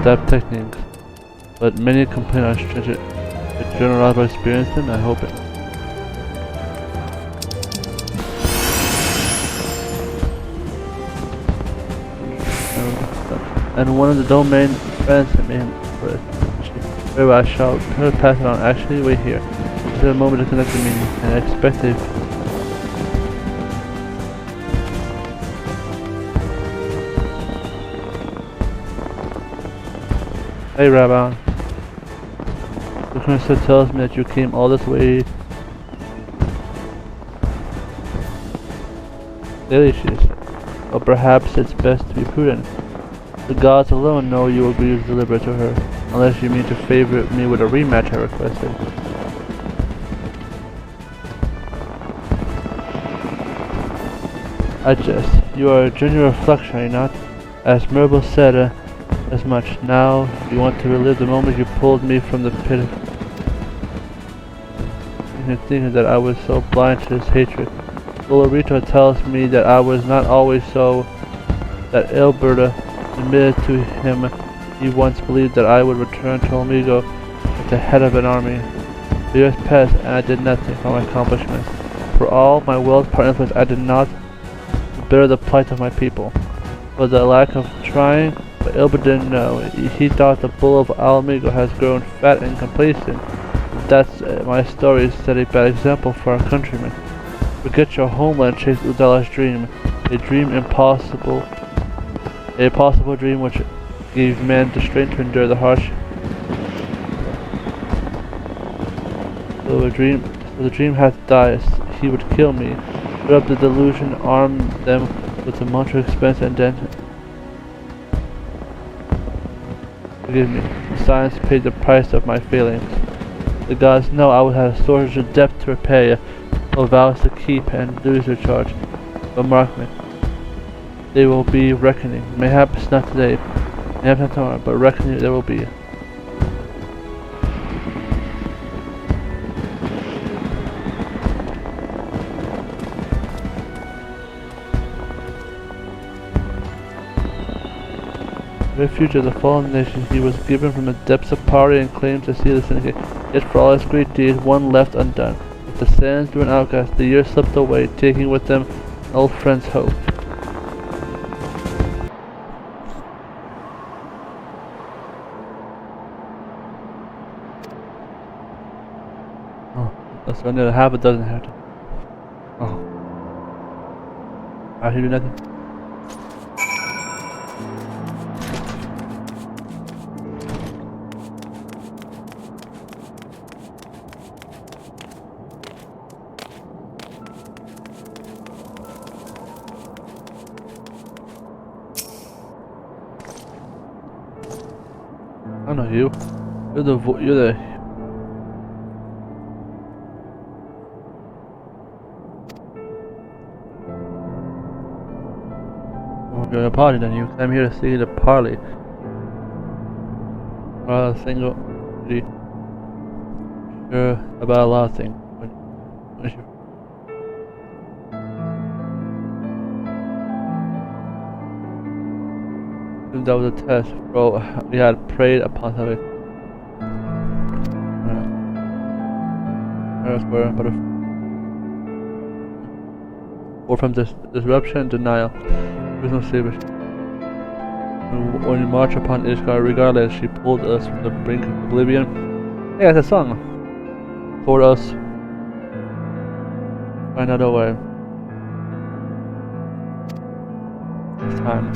Adapt techniques, but many complain are stringent. If General Robert experienced them, I hope it. And one of the domain friends sent me for it. Very well, I shall pass it on. Actually, wait here. This is a moment to conduct the meeting, and I expect they. Hey Rabban, the Kaiser tells me that you came all this way. Delicious. Or perhaps it's best to be prudent. The gods alone know you agree to deliver to her, unless you mean to favor me with a rematch I requested. I jest. You are a genuine reflection, are you not? As Merble said, as much. Now, you want to relive the moment you pulled me from the pit of thinking that I was so blind to his hatred. Lolorito tells me that I was not always so, that Ilberta admitted to him he once believed that I would return to Amigo at the head of an army. The years passed and I did nothing for my accomplishments. For all my well-part influence, I did not better the plight of my people. For the lack of trying, but Ilbert didn't know. He thought the bull of Alamigo has grown fat and complacent. That's my story set a bad example for our countrymen. Forget your homeland, chase Udala's dream. A possible dream which gave man the strength to endure the harsh. So the dream hath died. He would kill me. Put up the delusion, arm them with a monstrous expense, and then forgive me. Science paid the price of my failings. The gods know I would have a source of debt to repay, of vows to keep, and dues to charge. But mark me, they will be reckoning. Mayhaps not today, mayhaps not tomorrow, but reckoning there will be. Refuge of the fallen nation, he was given from the depths of poverty and claimed to see the syndicate. Yet for all his great deeds, one left undone. With the sands grew an outcast, the years slipped away, taking with them an old friend's hope. Oh, so I need a half a dozen here. Oh. I hear nothing. I know you. You're the We're gonna party then. You came here to see the party. A single. Pretty sure about a lot of things. That was a test, bro. We had prayed upon something. Or from this disruption and denial. There's no saving. When we march upon Ishgar, regardless, she pulled us from the brink of oblivion. Yeah, it's a song. For us. Find another way. It's time.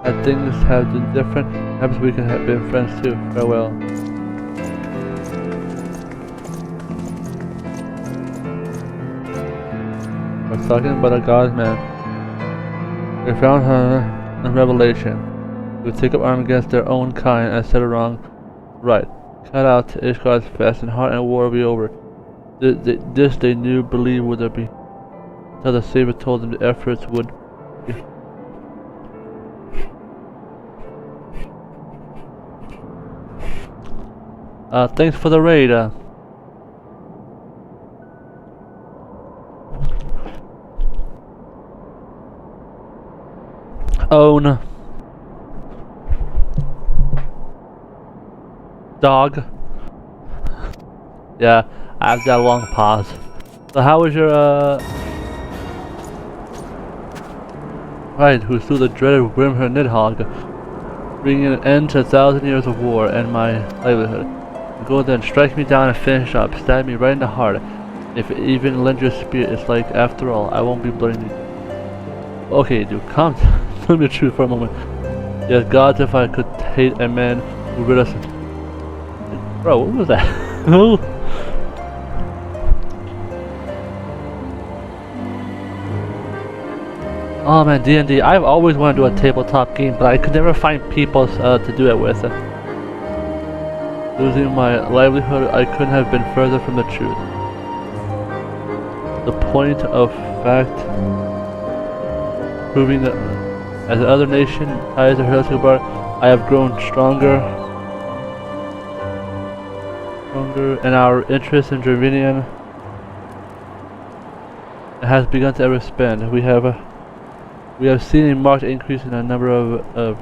That things have been different. Perhaps we could have been friends too. Farewell. I was talking about a god man. We found her in Revelation. We would take up arms against their own kind and set it wrong right. Cut out to Ishgar's fast and heart and war will be over. This they knew, believed would there be. Until the Savior told them the efforts would be. Thanks for the raid. Own. Dog. Yeah, I have that long pause. So how was your, Right, who slew the dreaded Grimher Nidhogg, bringing an end to 1,000 years of war and my livelihood. Go then, strike me down and finish up, stab me right in the heart. If it even lend your spear, it's like, after all, I won't be blooding you. Okay, dude, calm down. Tell me the truth for a moment. Yes, gods, if I could hate a man who rid us of... Bro, what was that? Oh man, D&D, I've always wanted to do a tabletop game, but I could never find people to do it with. Losing my livelihood, I couldn't have been further from the truth. The point of fact, proving that as another nation, Kaiser Heavensward, I have grown stronger, and our interest in Dravinian has begun to ever expand. We have seen a marked increase in the number of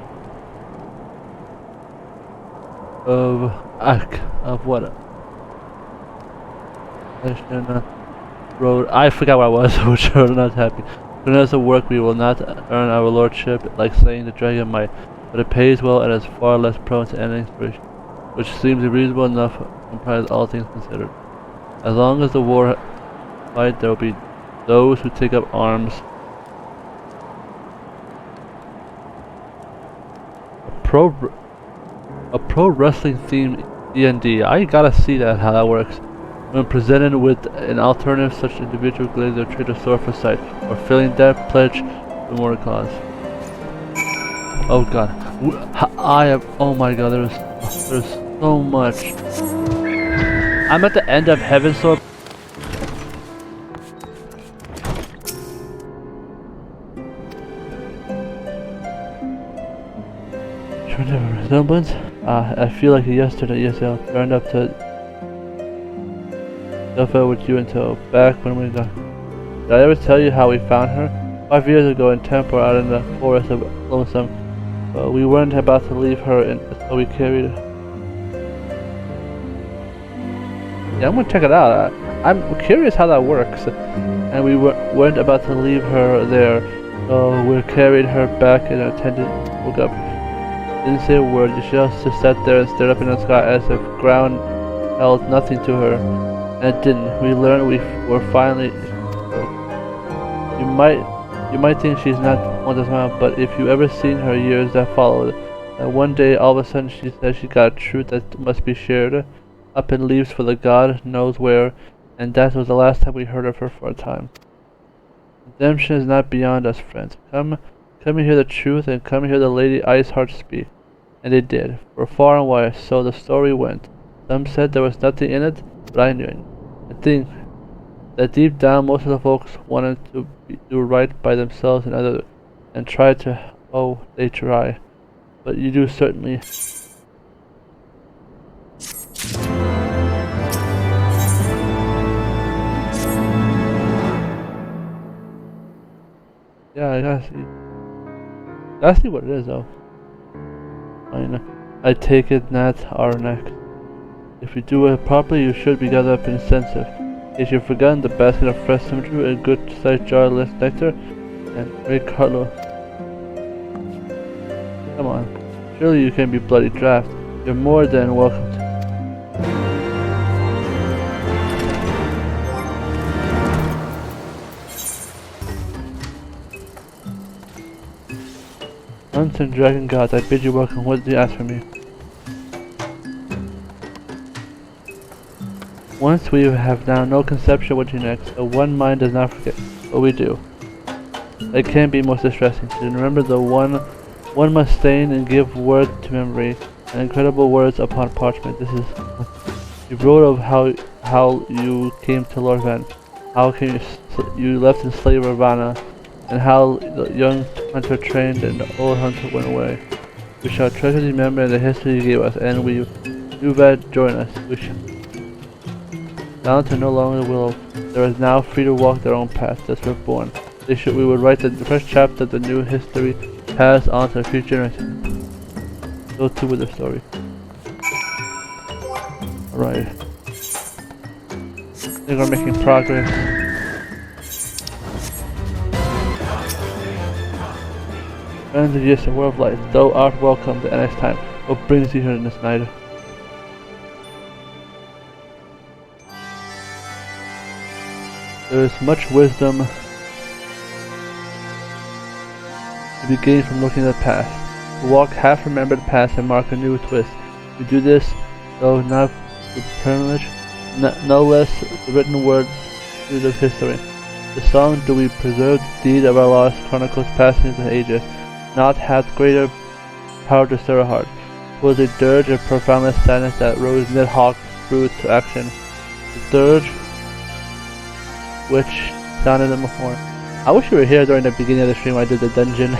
what? Road. I forgot what I was, which I'm not happy. When as a work, we will not earn our lordship like slaying the dragon might, but it pays well and is far less prone to ending inspiration, which seems reasonable enough comprise all things considered. As long as the war fight, there will be those who take up arms. A pro wrestling themed D&D. I gotta see that, how that works. When presented with an alternative, such individual glaze their trade or sword for sight, or filling that pledge to more cause. Oh god. I have, oh my god, there's so much. I'm at the end of Heavensward. Resemblance? I feel like yesterday, I turned up to Lalafell with you until back when we got Did I ever tell you how we found her? 5 years ago in Temple out in the forest of Lonesome. We weren't about to leave her, so we carried her. Yeah, I'm gonna check it out. I'm curious how that works. And we weren't about to leave her there, so we carried her back and attendant woke up. Didn't say a word. She just sat there and stared up in the sky as if ground held nothing to her. And it didn't. We learned we were finally. You might think she's not one to smile, but if you ever seen her years that followed, one day all of a sudden she said she got a truth that must be shared, up in leaves for the God knows where, and that was the last time we heard of her for a time. Redemption is not beyond us, friends. Come and hear the truth, and come and hear the Lady Iceheart speak. And they did, for far and wide, so the story went. Some said there was nothing in it, but I knew it. I think that deep down most of the folks wanted to do right by themselves and others, and tried to, they try. But you do certainly. Yeah, I gotta see what it is though. I take it not our neck. If you do it properly, you should be gathered up and sensitive. If you've forgotten the basket of fresh symmetry, a good sized jar less nectar, and great cartload. Come on, surely you can be bloody draft. You're more than welcome to. Hunt and dragon gods, I bid you welcome. What did you ask for me? Once we have now no conception what you next, so one mind does not forget what we do. It can be most distressing to remember the one must stain and give word to memory, and incredible words upon parchment. This is you wrote of how you came to Lord Van, how you left in slave Ravana, and how the young hunter trained and the old hunter went away. We shall treasure the memory and the history you gave us, and we do that join us. We shall. Down to no longer will there is now free to walk their own path as we're born. We would write the first chapter of the new history, pass on to the future generations. So too with the story. Alright. I think we're making progress. Friends of yes, a world of light, thou art welcome the next time. What brings you here in this night? There is much wisdom to be gained from looking at the past. To walk half-remembered past and mark a new twist. We do this, though not with privilege, no less the written word of history. The song do we preserve the deed of our lost chronicles passing into the ages. Not hath greater power to stir a heart. 'Twas a dirge of profoundest sadness that rose mid-hawk through to action. The dirge which sounded in the horn. I wish you were here during the beginning of the stream. I did the dungeon.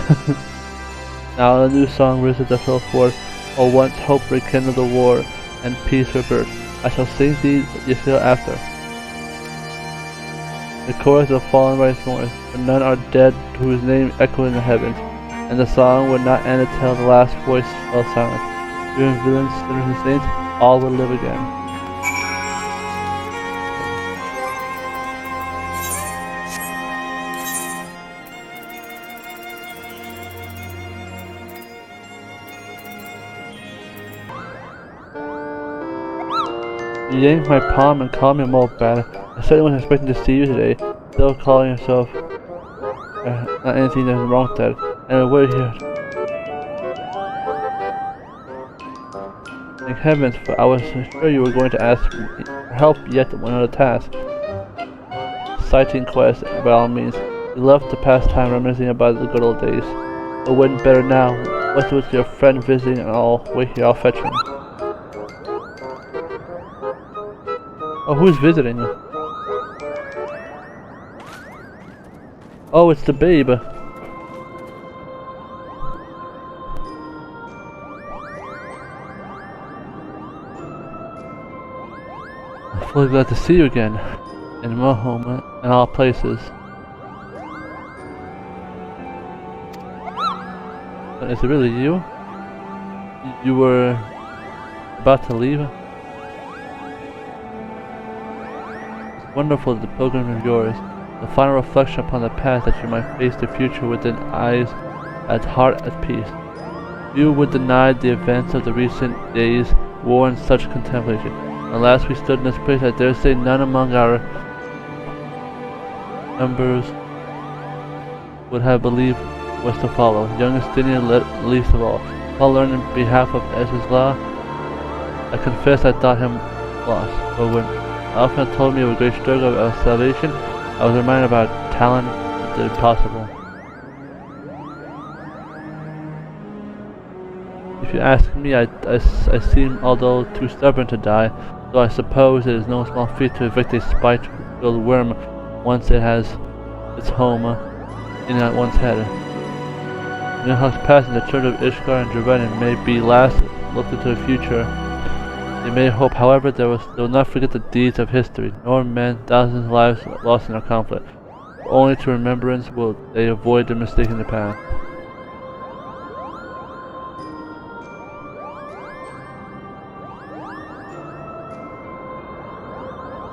Now a new song risen to fill forth. Oh, once hope rekindled the war, and peace rebirth. I shall sing thee still after. The chorus of fallen rise north, but none are dead whose name echoed in the heavens. And the song would not end until the last voice fell silent. Even villains, sinners, and saints, all would live again. You yanked my palm and called me a mole bad. I certainly wasn't expecting to see you today. Still calling yourself not anything that's wrong with that. And we're here. Thank heavens, for I was sure you were going to ask me for help yet one other task. Sighting quest, by all means. We love to pass time reminiscing about the good old days. But wouldn't better now. What's with your friend visiting and all? Wait here, I'll fetch him. Oh, who's visiting? Oh, it's the babe. I'm fully glad to see you again. In my home, in all places. Is it really you? You were about to leave? It's wonderful that the pilgrim of yours, the final reflection upon the past, that you might face the future with an eyes at heart at peace. You would deny the events of the recent days, war and such contemplation. Alas, we stood in this place. I dare say none among our numbers would have believed was to follow. Young Estinian least of all. Paul learned in behalf of Ezra's law. I confess I thought him lost, but when Alfred told me of a great struggle of salvation, I was reminded about talent and the impossible. If you ask me, I seem, although too stubborn to die, though I suppose it is no small feat to evict a spite-filled worm once it has its home in one's head. In the house past, in the church of Ishkar and Jerusalem may be last looked into the future. They may hope, however, they will not forget the deeds of history, nor mend thousands of lives lost in our conflict. Only to remembrance will they avoid the mistake in the past.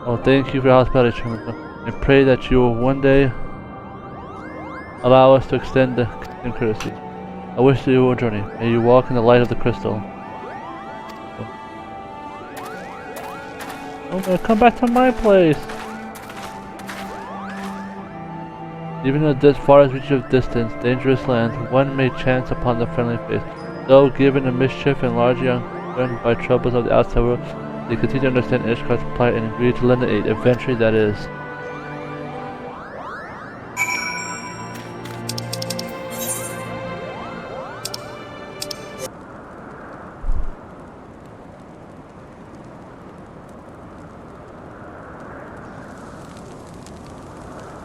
Oh, thank you for your hospitality, Sherman. I pray that you will one day allow us to extend the courtesy. I wish you a journey. May you walk in the light of the crystal. Oh man, come back to my place! Even though this far as reach of distance, dangerous lands, one may chance upon the friendly face. Though given the mischief and largely unconcerned by troubles of the outside world, they continue to understand Ishkar's plight and agree to lend aid, eventually that is.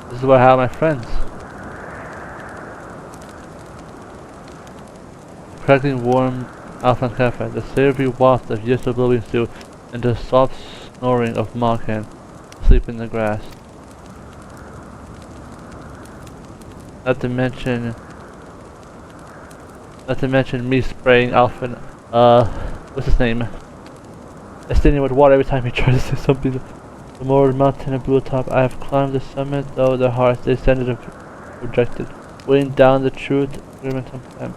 This is where I have my friends. Crackling warm Alphan Cafe, the savory waft of Yester blowing stew, and the soft snoring of Markan asleep in the grass. Not to mention me spraying Alphan, what's his name? Estinian with water every time he tries to say something. The more mountain and blue top, I have climbed the summit, though their hearts descended and rejected, weighing down the truth, agreement of them.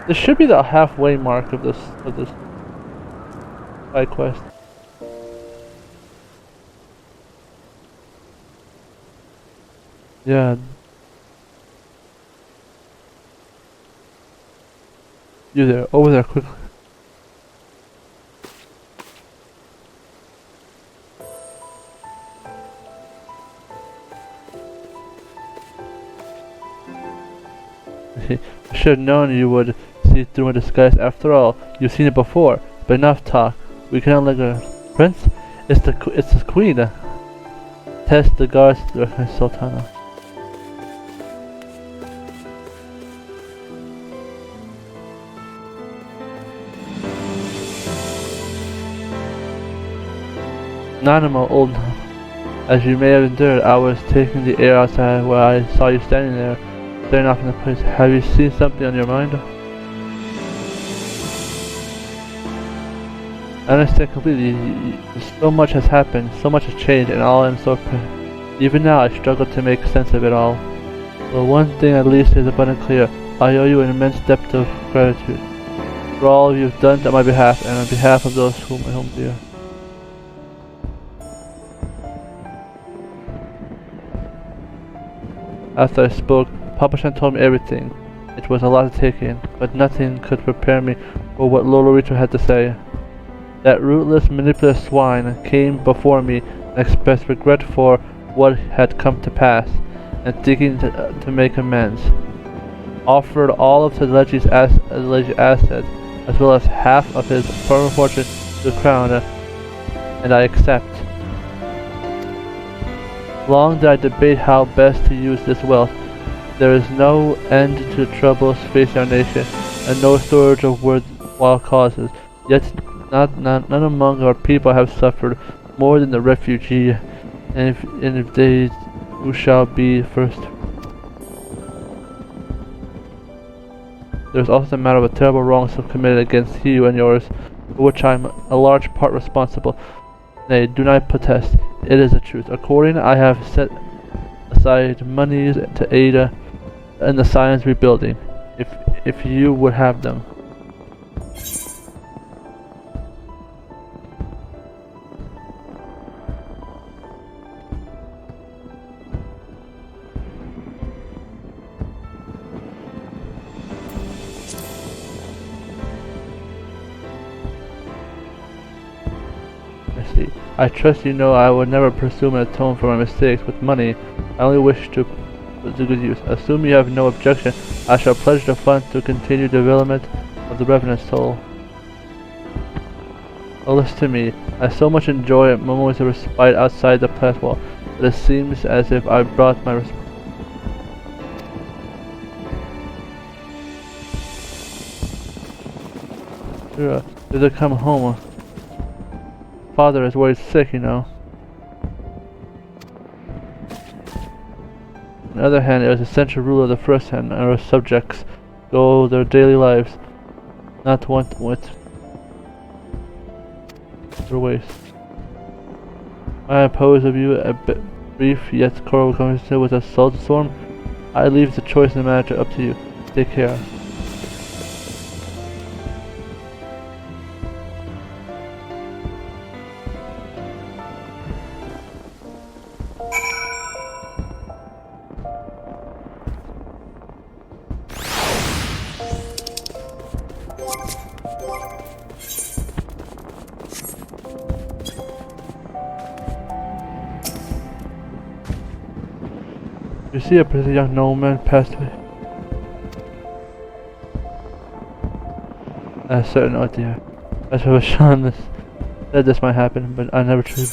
This should be the halfway mark of this side quest. Yeah. You there, over there quickly. I should have known you would see through my disguise. After all, you've seen it before. But enough talk. We cannot let go. Prince, it's the queen. Test the guards to recognize Sultana. Nanimo, old as you may have endured, I was taking the air outside where I saw you standing there, staring off in the place. Have you seen something on your mind? I understand completely. So much has happened, so much has changed, and all I'm so even now I struggle to make sense of it all. Well, one thing at least is abundantly clear. I owe you an immense debt of gratitude for all you've done on my behalf and on behalf of those whom I hold dear. After I spoke, Papa Shan told me everything. It was a lot to take in, but nothing could prepare me for what Lolorito had to say. That rootless, manipulative swine came before me and expressed regret for what had come to pass, and thinking to make amends. Offered all of Tadleji's assets, as well as half of his former fortune to the crown, and I accept. Long did I debate how best to use this wealth. There is no end to the troubles facing our nation, and no storage of worthwhile causes. Yet none among our people have suffered more than the refugee, and if they who shall be first. There is also the matter of a terrible wrong committed against you and yours, for which I am a large part responsible. Nay, do not protest. It is the truth. Accordingly, I have set aside monies to aid in the science rebuilding, if you would have them. I trust you know I would never presume and atone for my mistakes with money. I only wish to put to good use. Assume you have no objection, I shall pledge the funds to continue development of the Revenant soul. Oh, listen to me. I so much enjoy moments of respite outside the palace wall, that it seems as if I brought my did I come home? Father is worried sick, you know. On the other hand, it was the essential rule of the first hand, and our subjects go their daily lives, not want with their waste. I oppose of you a brief yet cordial conversation with a salt storm. I leave the choice in the matter up to you. Take care. You see a pretty young nobleman passed away. I have certain idea. I should have shown this said this might happen, but I never truly.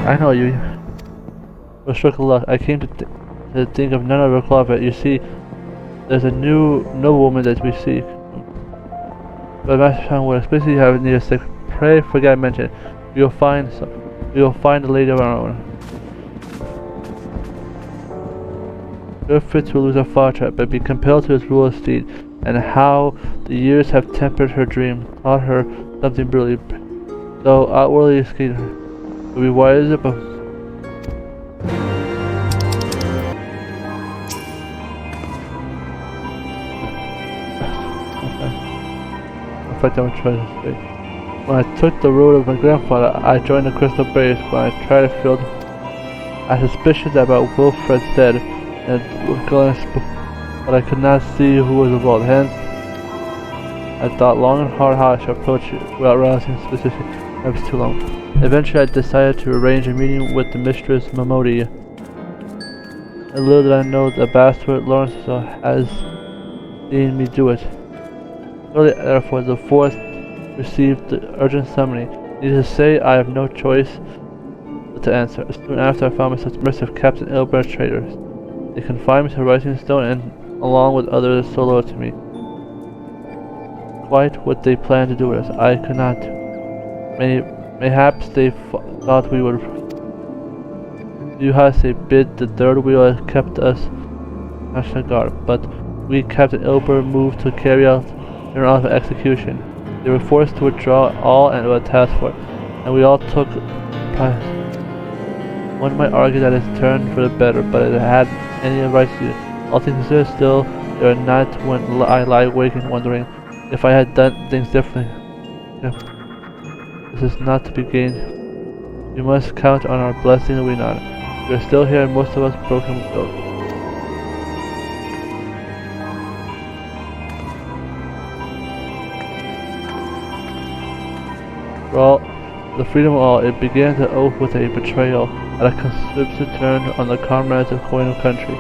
I know you. With struck a lot. I came to think of none of our club. You see, there's a new noblewoman that we seek. But Master Chang would explicitly have need a sick. Pray forget I mentioned it. We will find a lady of our own. Good Fritz will lose her father, but be compelled to his rule of steed, and how the years have tempered her dream, taught her something brilliant, though outwardly skeeted her. Will be wiser, but in fact, I will try to stay. When I took the road of my grandfather, I joined the Crystal Base, but I tried to field. I suspicious about Wilfred's dead, and but I could not see who was involved. Hence, I thought long and hard how I should approach you without rousing specific. It was too long. Eventually, I decided to arrange a meeting with the mistress Mamodi. And little did I know the bastard Lawrence has seen me do it. Early, therefore, the fourth received the urgent summoning. Needless to say, I have no choice but to answer. Soon after, I found myself at the mercy of Captain Ilbert traders. They confined me to Rising Stone, and along with others so loyal to me. Quite what they planned to do with us, I could not. Mayhaps they thought we would. You have say bid the third wheel kept us National Guard, but we, Captain Ilbert, moved to carry out their order of execution. They were forced to withdraw all and were tasked for it, and we all took prize. One might argue that it's turned for the better, but it had any right to do it. All things considered, still, there are nights when I lie awake and wondering if I had done things differently. This is not to be gained. We must count on our blessing, we not. We are still here, and most of us broken with guilt. For all the freedom of all, it began to oath with a betrayal, and a conspiracy turned on the comrades of Koino country.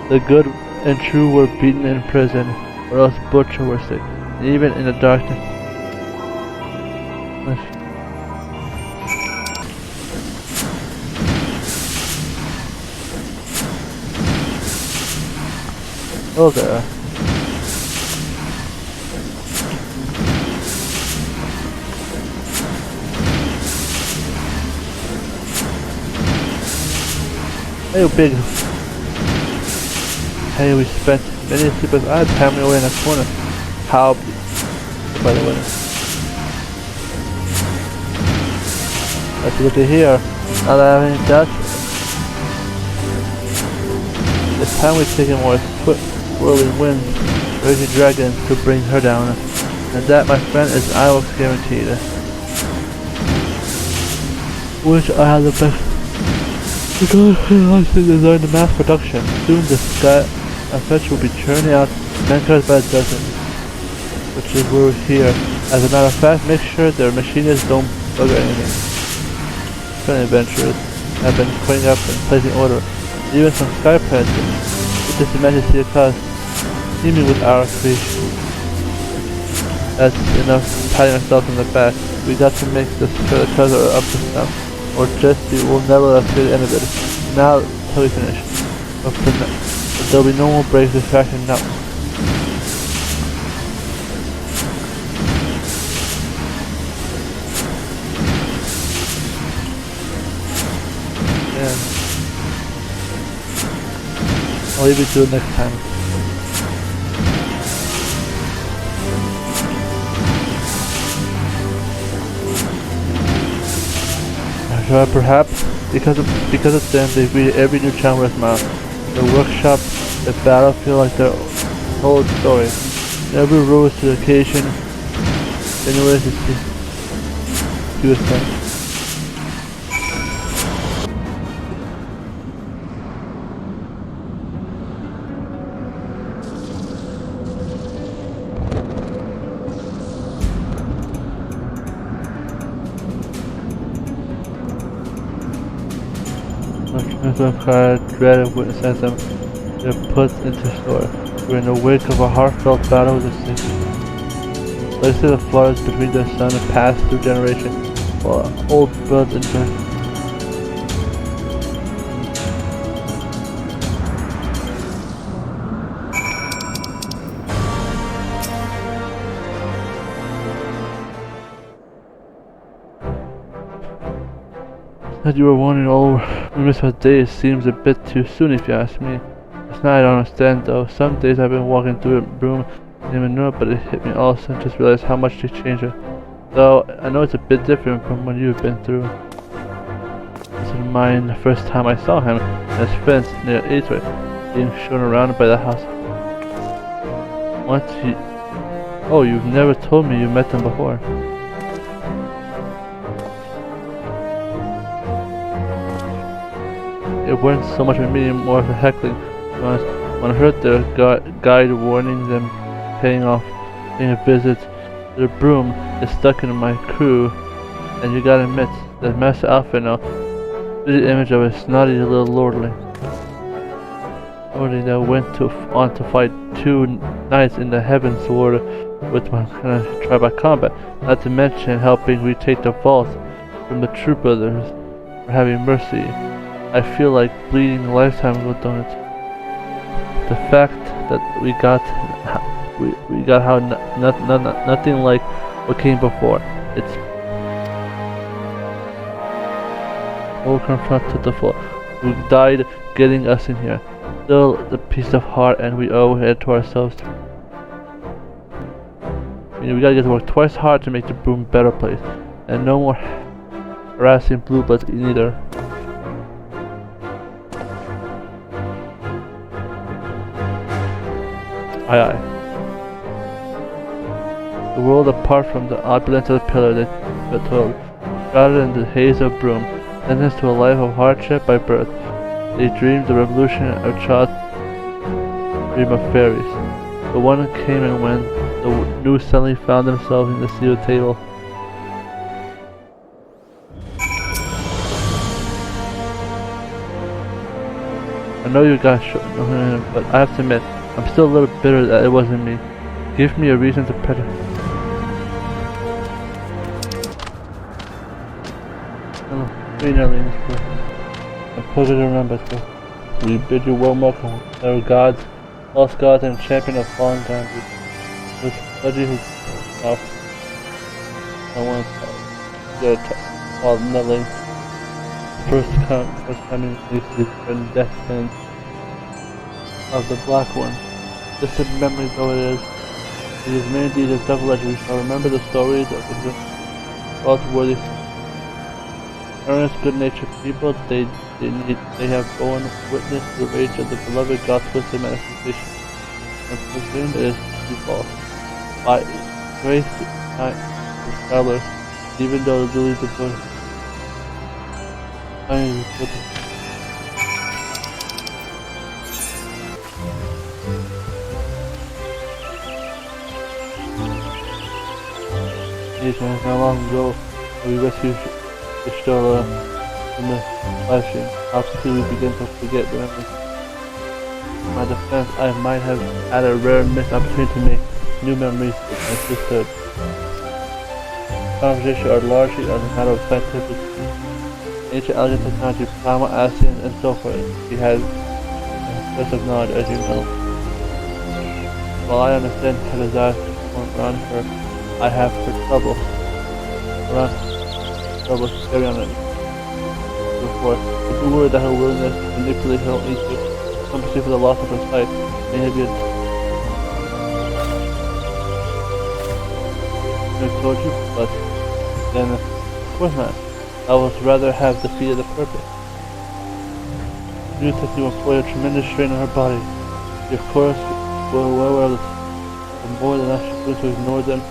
The good and true were beaten in prison, or else butchered were sick, and even in the darkness. Oh there. Hey, big. Hey, we spent many sleepless nights hammering away in a corner. How, by the way. That's good to hear. Now that I have any doubts, it's time we take a more swift, whirling wind, raging dragon to bring her down. And that, my friend, is Iowa's guaranteed. Wish I had the best. Because I should design the mass production. Soon the sky effects will be churning out mancars by the dozen. Which is where we're here. As a matter of fact, make sure their machinists don't bug or anything. Friendly adventurers have been cleaning up and placing order. Even some sky predators. With this majesty of clouds teeming with our creation. That's enough patting ourselves on the back. We got to make this sure the clouds are up to snuff. Or Jesse will never let us get the end of it. Now, till we finish. But there'll be no more breaks distracting now. Yeah. I'll leave it to the next time. Perhaps because of them, they read every new challenge map. The workshop, the battlefield, like their whole story. Every rose to the occasion. Anyways, it's just thing. Dread of witnessing them they're put into store. We're in the wake of a heartfelt battle with the sea. Legacy of floods between the sun and passed through generations, while old blood endure. That you were wondering all rumors of days seems a bit too soon if you ask me. It's not I don't understand though. Some days I've been walking through a room, didn't even know it, but it hit me all of a sudden, just realized how much they changed it. Though I know it's a bit different from what you've been through. This is mine the first time I saw him and his friends near Alisaie, being shown around by the house. What? Oh, you've never told me you met them before. It wasn't so much a meeting, more of a heckling. When I heard their guide warning them paying a visit, their broom is stuck in my crew, and you gotta admit, that Master Alpha now is the image of a snotty little lordling. That went on to fight 2 knights in the Heavensward with my kind of trial by combat, not to mention helping retake the vault from the True Brothers for having mercy. I feel like bleeding a lifetime ago, don't it? The fact that we got how nothing like what came before. It's all confronted the foe who died getting us in here. Still the peace of heart, and we owe it to ourselves. We gotta get to work twice hard to make the broom a better place, and no more harassing blue bloods neither. Aye aye. The world apart from the opulence of the pillar they toiled, shrouded in the haze of broom, sentenced to a life of hardship by birth. They dreamed the revolution of child dream of fairies. The one came and went, the new suddenly found themselves in the sealed table. I know you got shot, but I have to admit, I'm still a little bitter that it wasn't me. Give me a reason to pet her. Hello, a pleasure to remember, sir. We bid you well welcome. Our gods, lost gods, and champion of fallen boundaries. With Budgie who off. I want to while kneeling. First coming is when death ends of the Black One. Distant memory though it is many deeds of double-edged. We shall remember the stories of the worthy, earnest, good-natured people. They have borne witness to the rage of the beloved God's twisted manifestation, and presumed it is to fall. By grace, time, and travelers, even though the lilies of blood. Not long ago, we rescued Stola from the flashing. Obviously, we begin to forget the memories. In my defense, I might have had a rare missed opportunity to make new memories with my sisterhood. Conversations are largely on the matter of scientific, ancient elegant technology, primal ASEAN, and so forth. She has an impressive knowledge, as you know. While I understand her desire to perform around her, I have her trouble carry on it. Before, if we worry that her willingness to manipulate her own instinct, compensate for the loss of her sight, may have been. I told you, but then, of course not. I would rather have defeated the purpose. You knew that you employ a tremendous strain on her body. You, of course, were aware of this, and more than I should do to ignore them.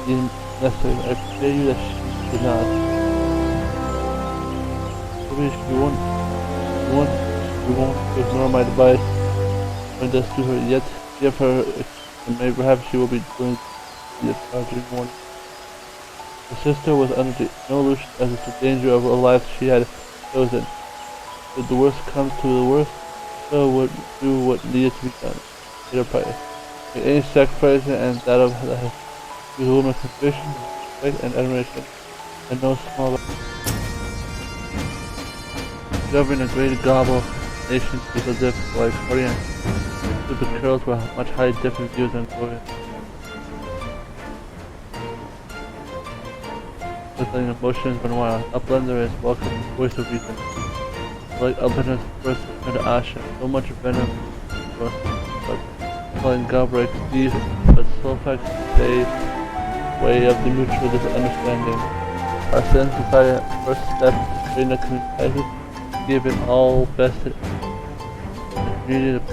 Necessary. I pray you that she should not. Maybe you won't ignore my advice when this to her, yet give her, and maybe perhaps she will be willing to be a tragic one. Her sister was under no illusion as to the danger of a life she had chosen. If the worst comes to the worst, so would do what needed to be done. Enterprise. Make any sacrifice and that of the woman contrition, respect, and admiration, and no small. Governing a great global nation, people live like Korean. Super curls were much highly different views than Korean. Within emotions when wild, Uplander is welcome, voice of reason. Like Uplander's first return to Asha, so much venom, but calling Galbraith Steve, but Sulfax stays way of the mutual misunderstanding. Our sense decided first step to straighten the community, give it all vested community.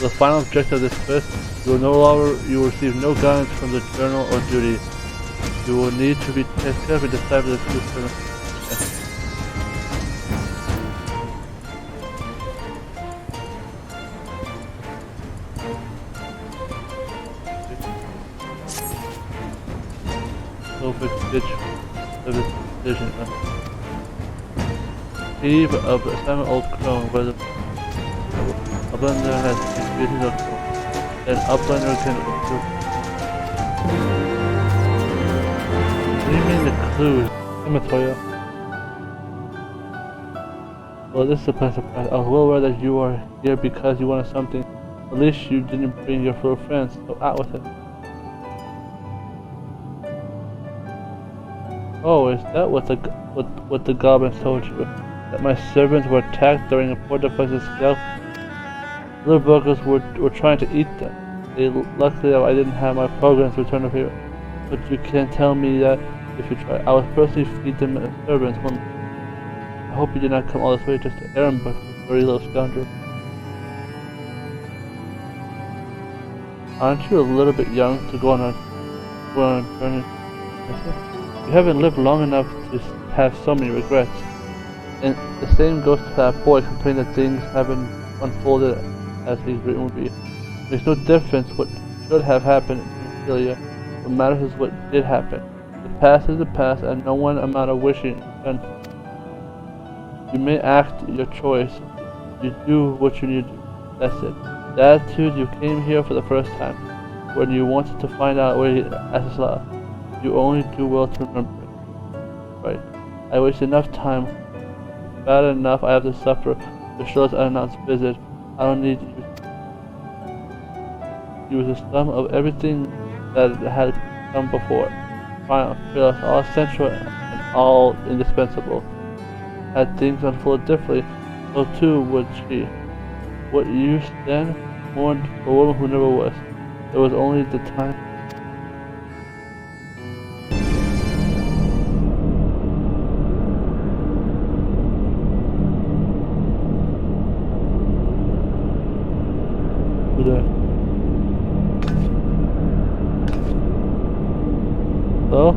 The final objective of this quest, you will receive no guidance from the journal or duty. You will need to be carefully decipher the true journal. Stitch of his decision. Eve of the Simon Old Crone, where the Uplander has increases of crone. Then Uplander can observe. What do you mean the clues? Amatoya. Well, this is a place of pride. I was well aware that you are here because you wanted something. At least you didn't bring your little friends, so out with it. Oh, is that what the goblins told you? That my servants were attacked during a poor defensive scout? Little buggers were trying to eat them. Luckily, I didn't have my programs to return up here. But you can't tell me that if you try. I would personally feed them as servants. I hope you did not come all this way just to ambush this very little scoundrel. Aren't you a little bit young to go on a journey? You haven't lived long enough to have so many regrets. And the same goes to that boy complaining that things haven't unfolded as he's written would be. It makes no difference what should have happened in Celia. What matters is what did happen. The past is the past, and no one amount of wishing can. You may act your choice. You do what you need to do. That's it. The attitude you came here for the first time, when you wanted to find out where Alisaie. You only do well to remember it. Right. I wasted enough time. Bad enough I have to suffer to show us unannounced visit. I don't need you. He was the sum of everything that had come before. Final, fearless, all essential, and all indispensable. Had things unfolded differently, so too would she. What use then? Mourned for a woman who never was. There was only the time. So,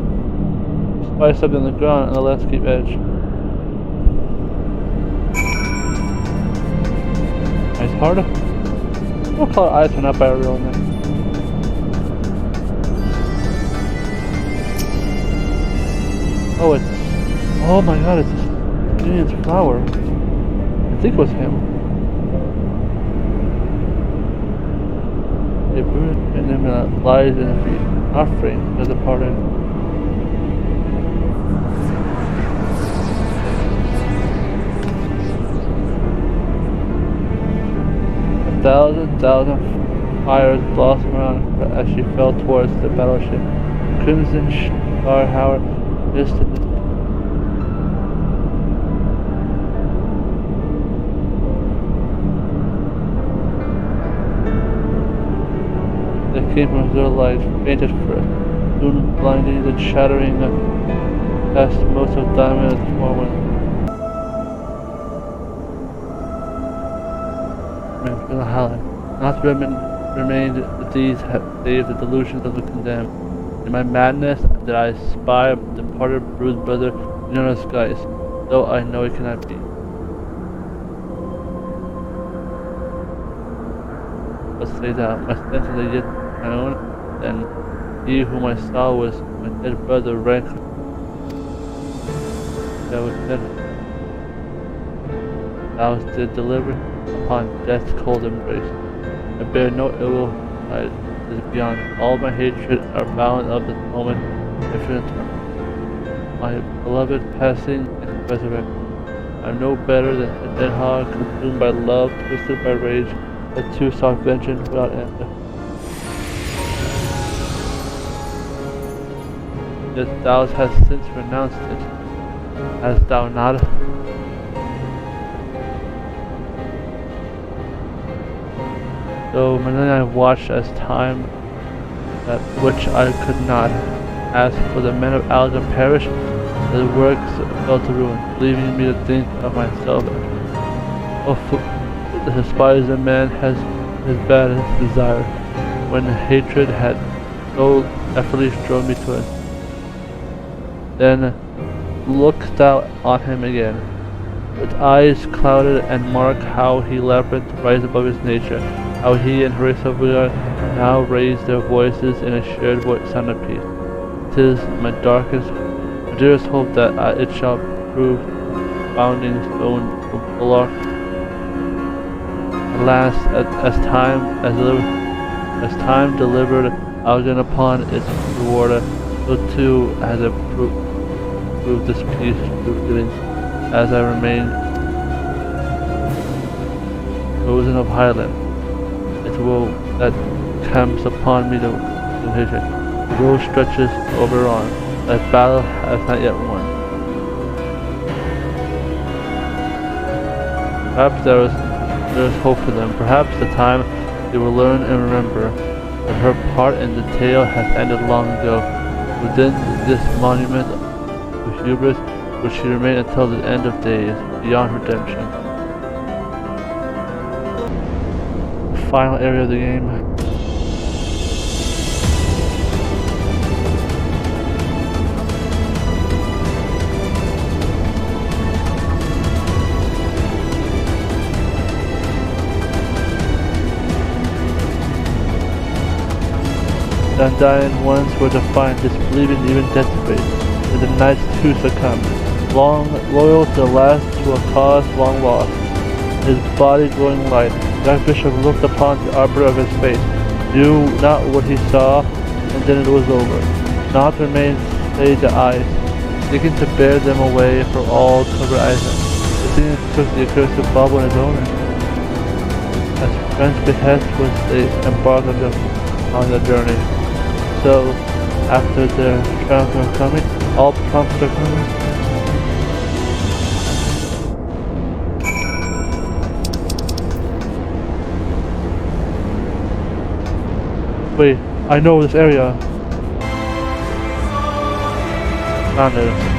spice up on the ground on the landscape edge. Nice hard. We'll call it Alisaie, not by a real name. Oh, oh my god, it's Gideon's flower. I think it was him. They buried and then lies in the offering as a pardon. Thousand fires blossom around her as she fell towards the battleship. Crimson star Howard missed in the They came from their light, fainted first, soon blinding and shattering past most of diamond at the forward. Not remained these have saved the delusions of the condemned. In my madness did I spy a departed bruised brother in the skies, though I know it cannot be. But say that my senses are yet my own, then he whom I saw was my dead brother rank that was dead. Thou did deliver upon death's cold embrace. I bear no ill side, it is beyond all my hatred are bound of this moment, infinite term. My beloved passing and resurrection. I am no better than a dead hog consumed by love, twisted by rage, that too sought vengeance without answer. Yet thou hast since renounced it, hast thou not? So Marina watched as time that which I could not ask for the men of Algon perished, their works fell to ruin, leaving me to think of myself. The despised man has his baddest desire, when hatred had so effortlessly drawn me to it. Then look thou on him again, with eyes clouded, and mark how he labyrinth rise above his nature. How he and Alisaie now raise their voices in a shared sound of peace. 'Tis my darkest, dearest hope that it shall prove founding stone for bulwark. Alas, as time delivered Algon upon its reward, so too has it proved this peace fitting, as I remain chosen of Highland. Woe that comes upon me to vision. The road stretches over on, that battle has not yet won. Perhaps there is hope for them. Perhaps the time they will learn and remember that her part in the tale has ended long ago. Within this monument to hubris will she remain until the end of days, beyond redemption. Final area of the game. The undying ones were defiant, disbelieving, even desperate, and the knights too succumbed, long loyal to the last to a cause long lost, his body growing light. The Archbishop looked upon the arbor of his face, knew not what he saw, and then it was over. Naught remained save the eyes, seeking to bear them away for all to cover Isaac. The Kenan took the accursed bauble in his own hand. As French behest was they embarked on them. on the journey. So, after the trials are coming, all prompts are coming. Wait, I know this area. Found it.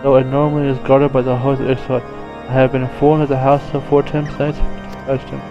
Though it normally is guarded by the host of XIV, I have been informed that the house of 4 Temps Knights touched him.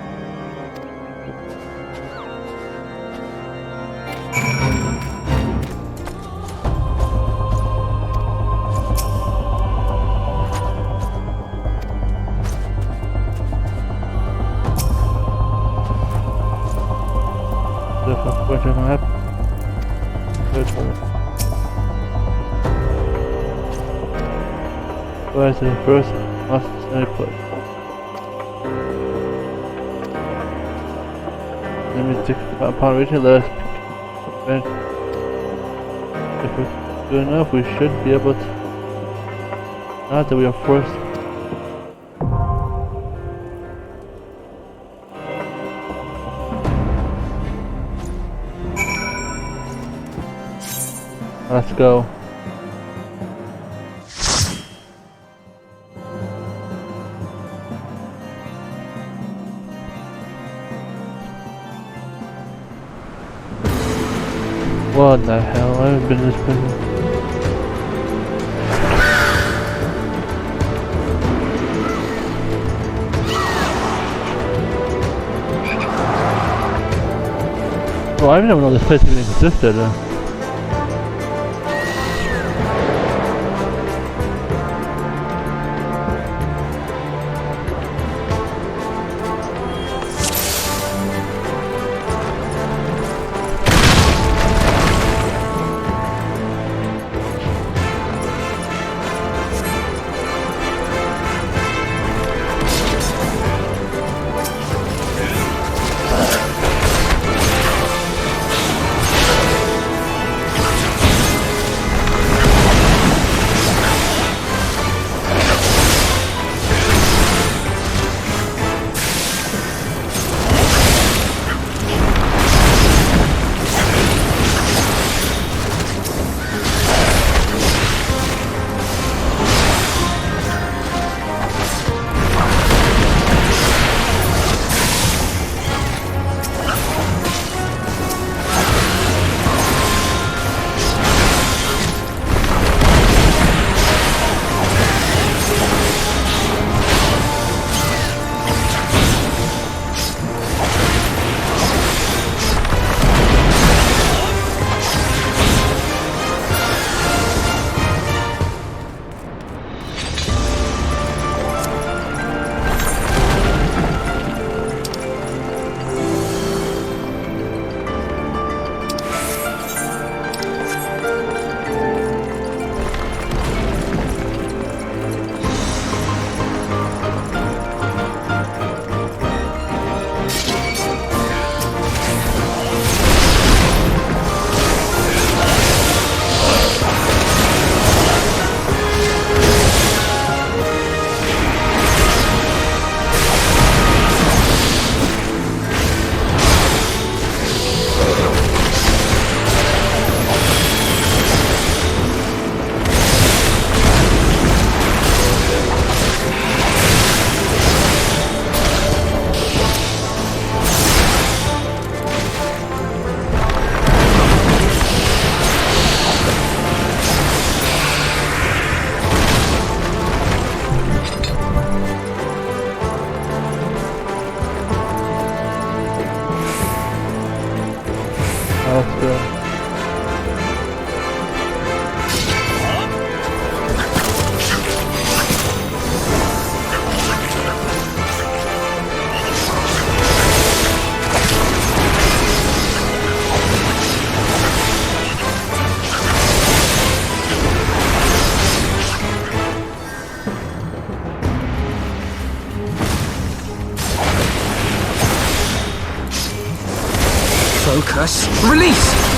Whereas the first must stay put. Let me take upon reaching the bench. If we're good enough, we should be able to. Not that we are forced. Let's go. What the hell? I haven't been in this prison. Oh, I didn't even know this place even existed.
curse, release!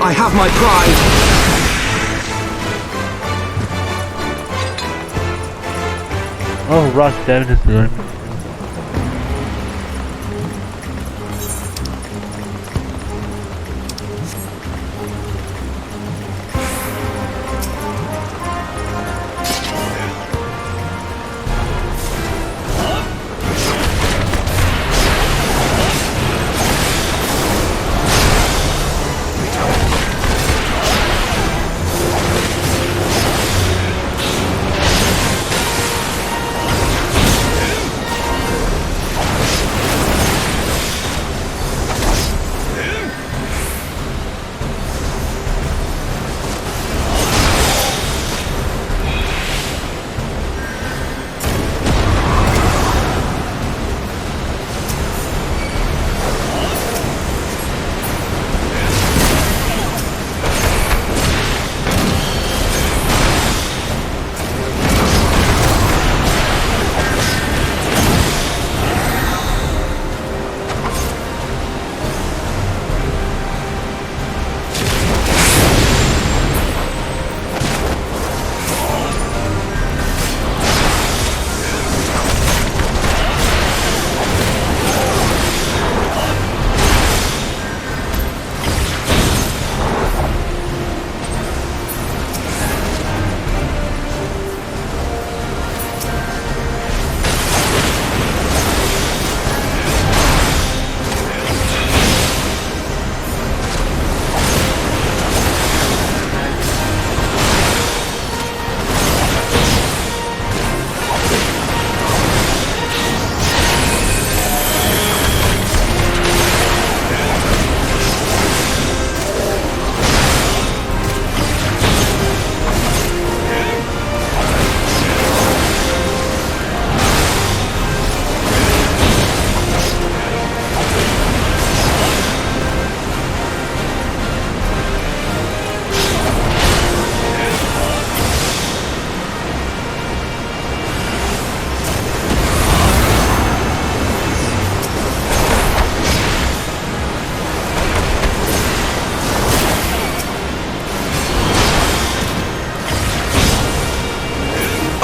I have my pride.
Oh, rock damage is doing.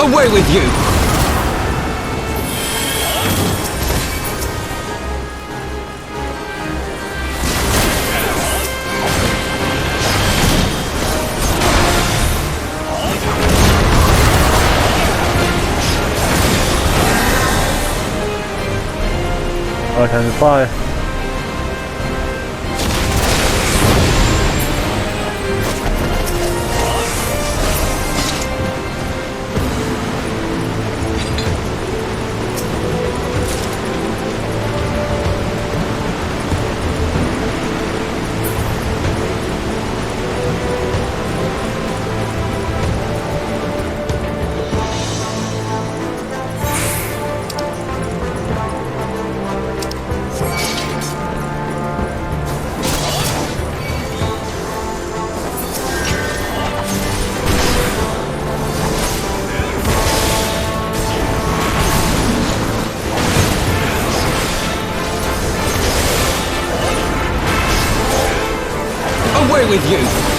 Away with you!
Oh, time to fly.
Away with you!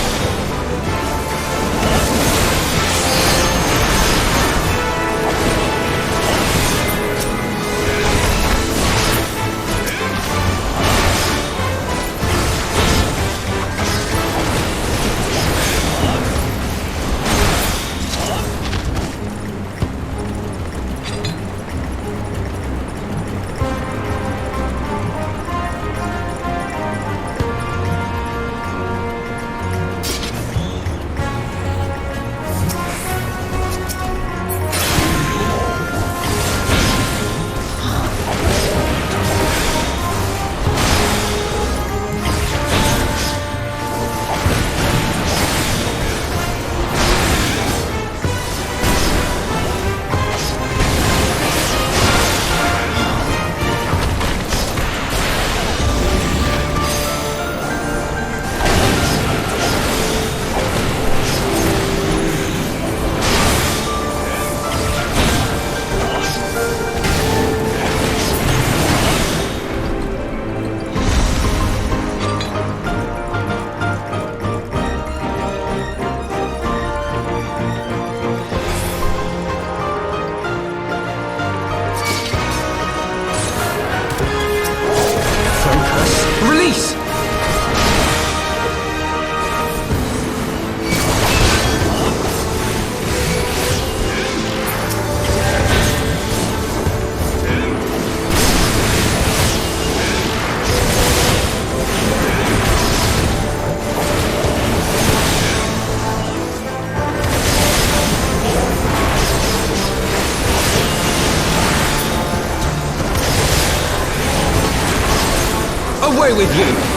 Release! Away with you!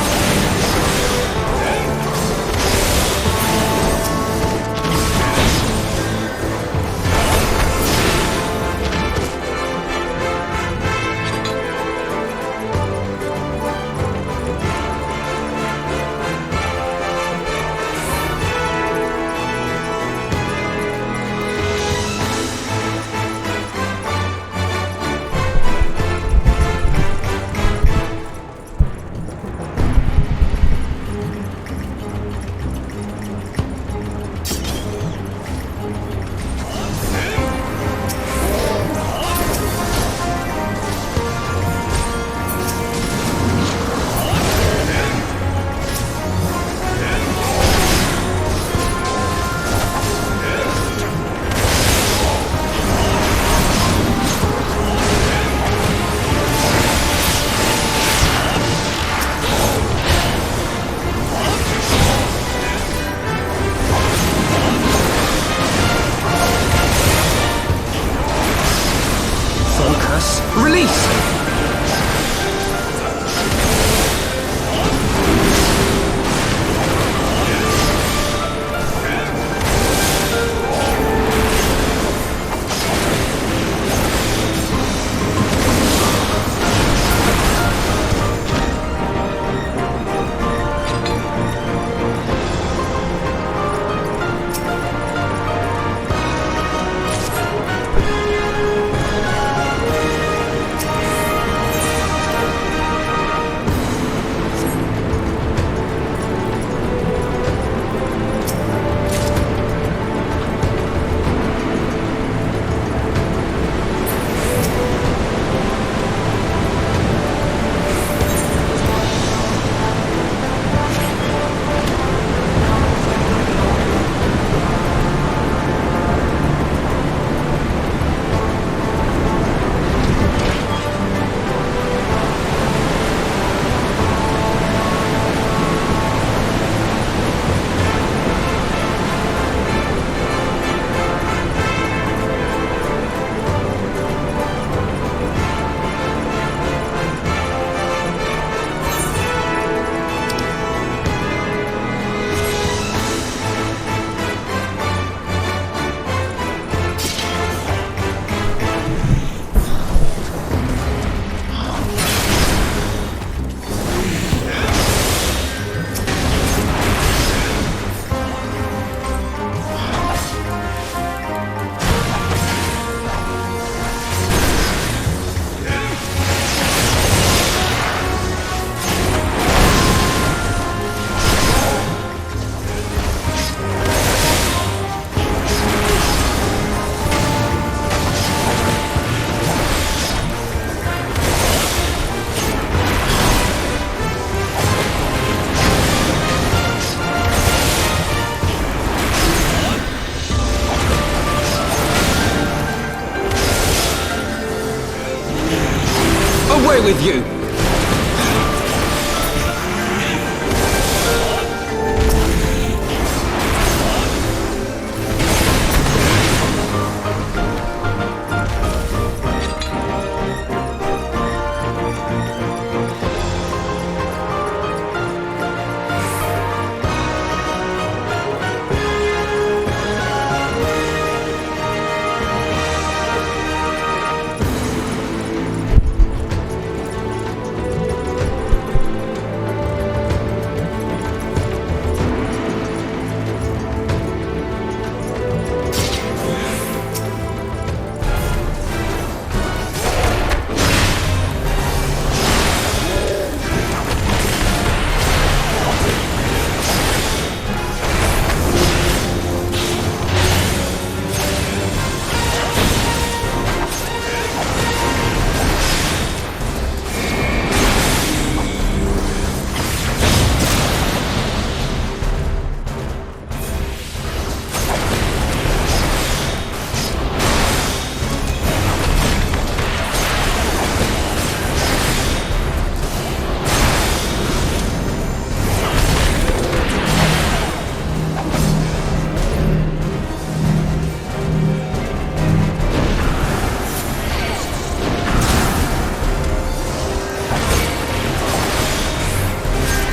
Away with you!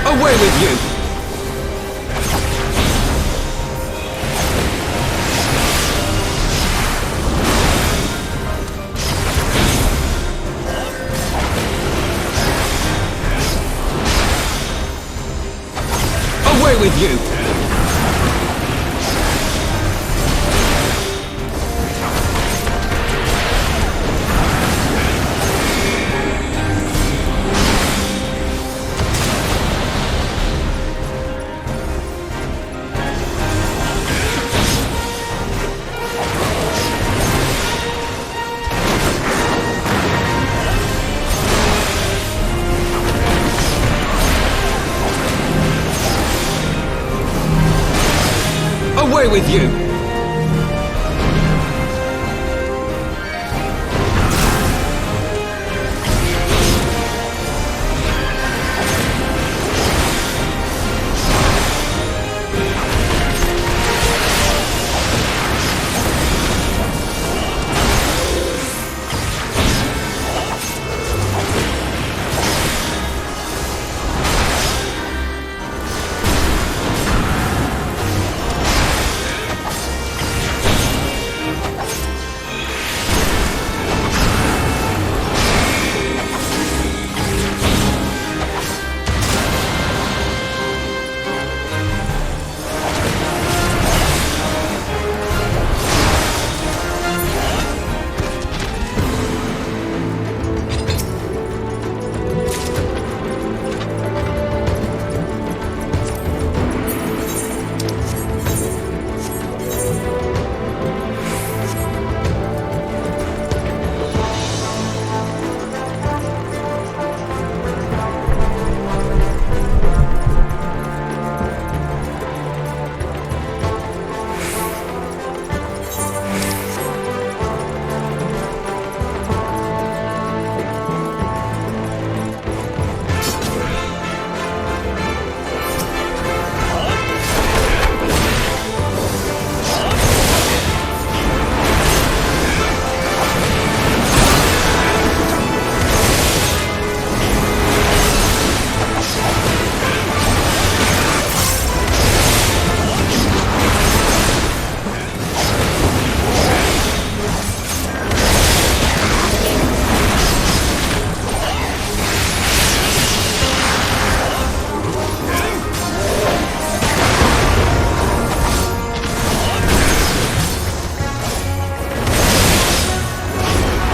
Away with you! Away with you! Away with you!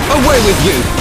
Away with you!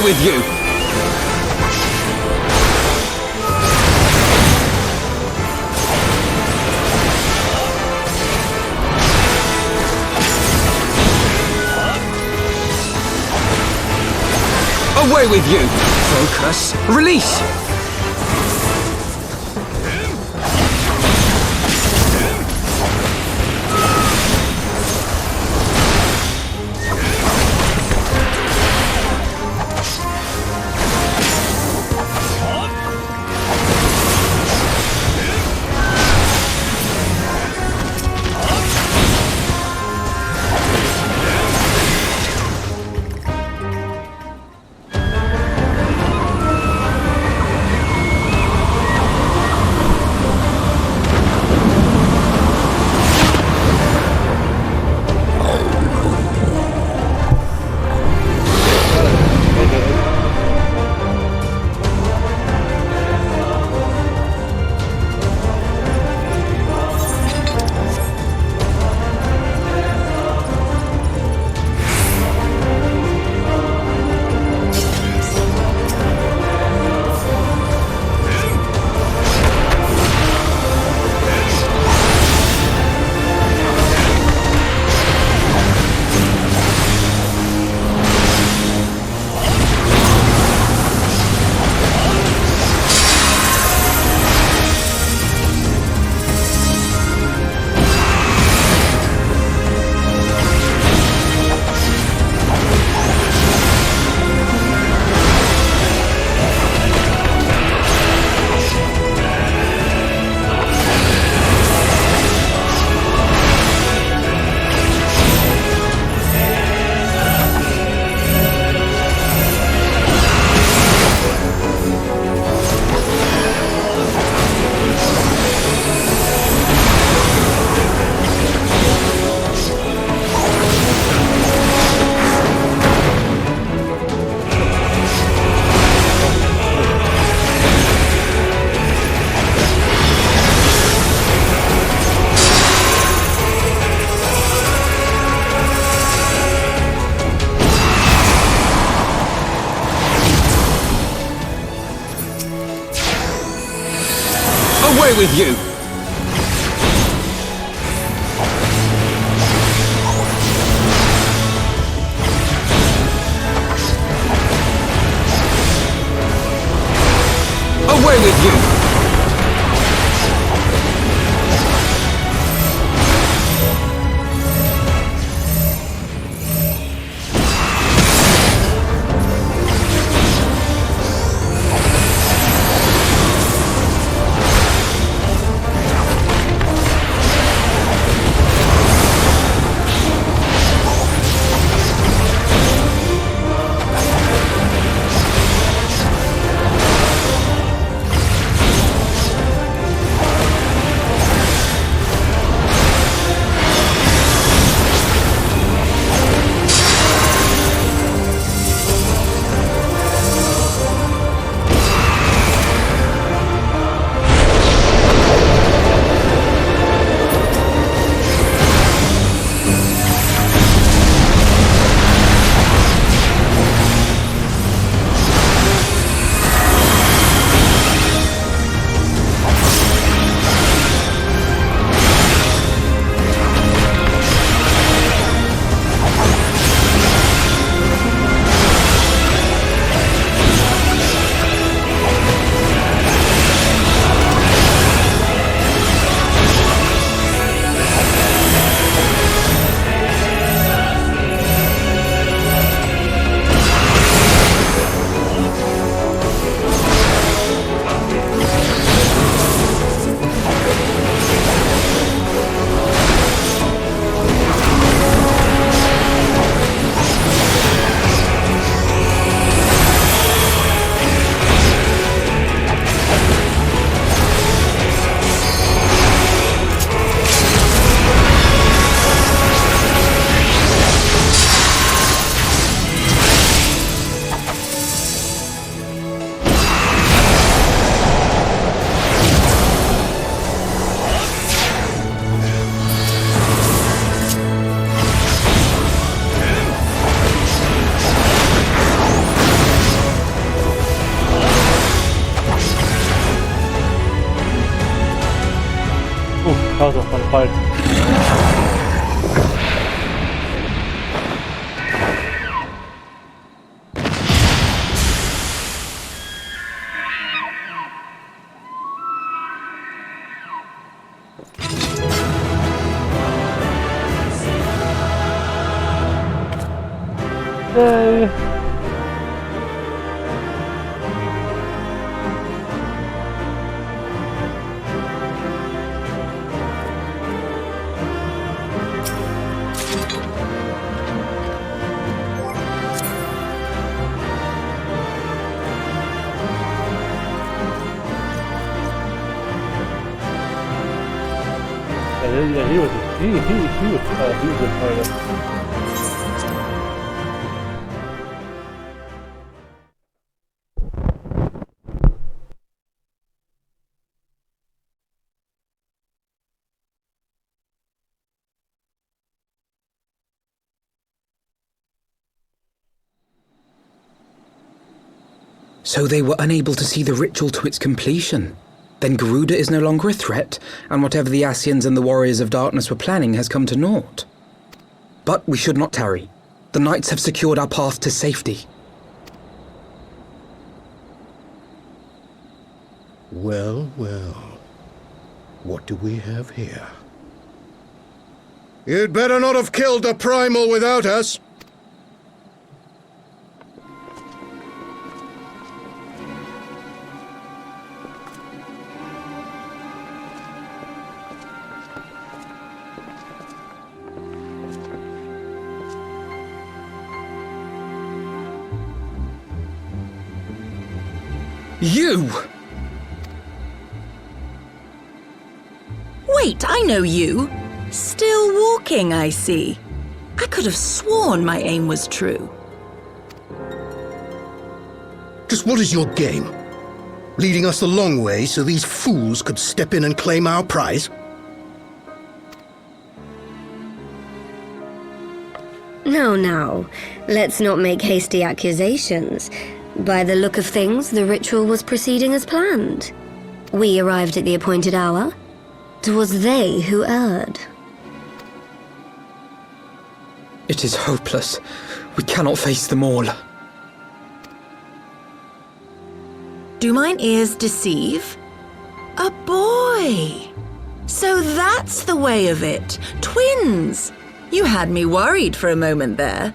with you! Away with you! Focus. Release! Away with you! Away with you!
was a fun fight. Yay! Yeah, he was a fighter.
So they were unable to see the ritual to its completion. Then Garuda is no longer a threat, and whatever the Asians and the Warriors of Darkness were planning has come to naught. But we should not tarry. The knights have secured our path to safety.
Well, well. What do we have here?
You'd better not have killed the Primal without us.
You!
Wait, I know you. Still walking, I see. I could have sworn my aim was true.
Just what is your game? Leading us the long way so these fools could step in and claim our prize?
No. Let's not make hasty accusations. By the look of things, the ritual was proceeding as planned. We arrived at the appointed hour. 'Twas they who erred.
It is hopeless. We cannot face them all.
Do mine ears deceive? A boy! So that's the way of it. Twins! You had me worried for a moment there.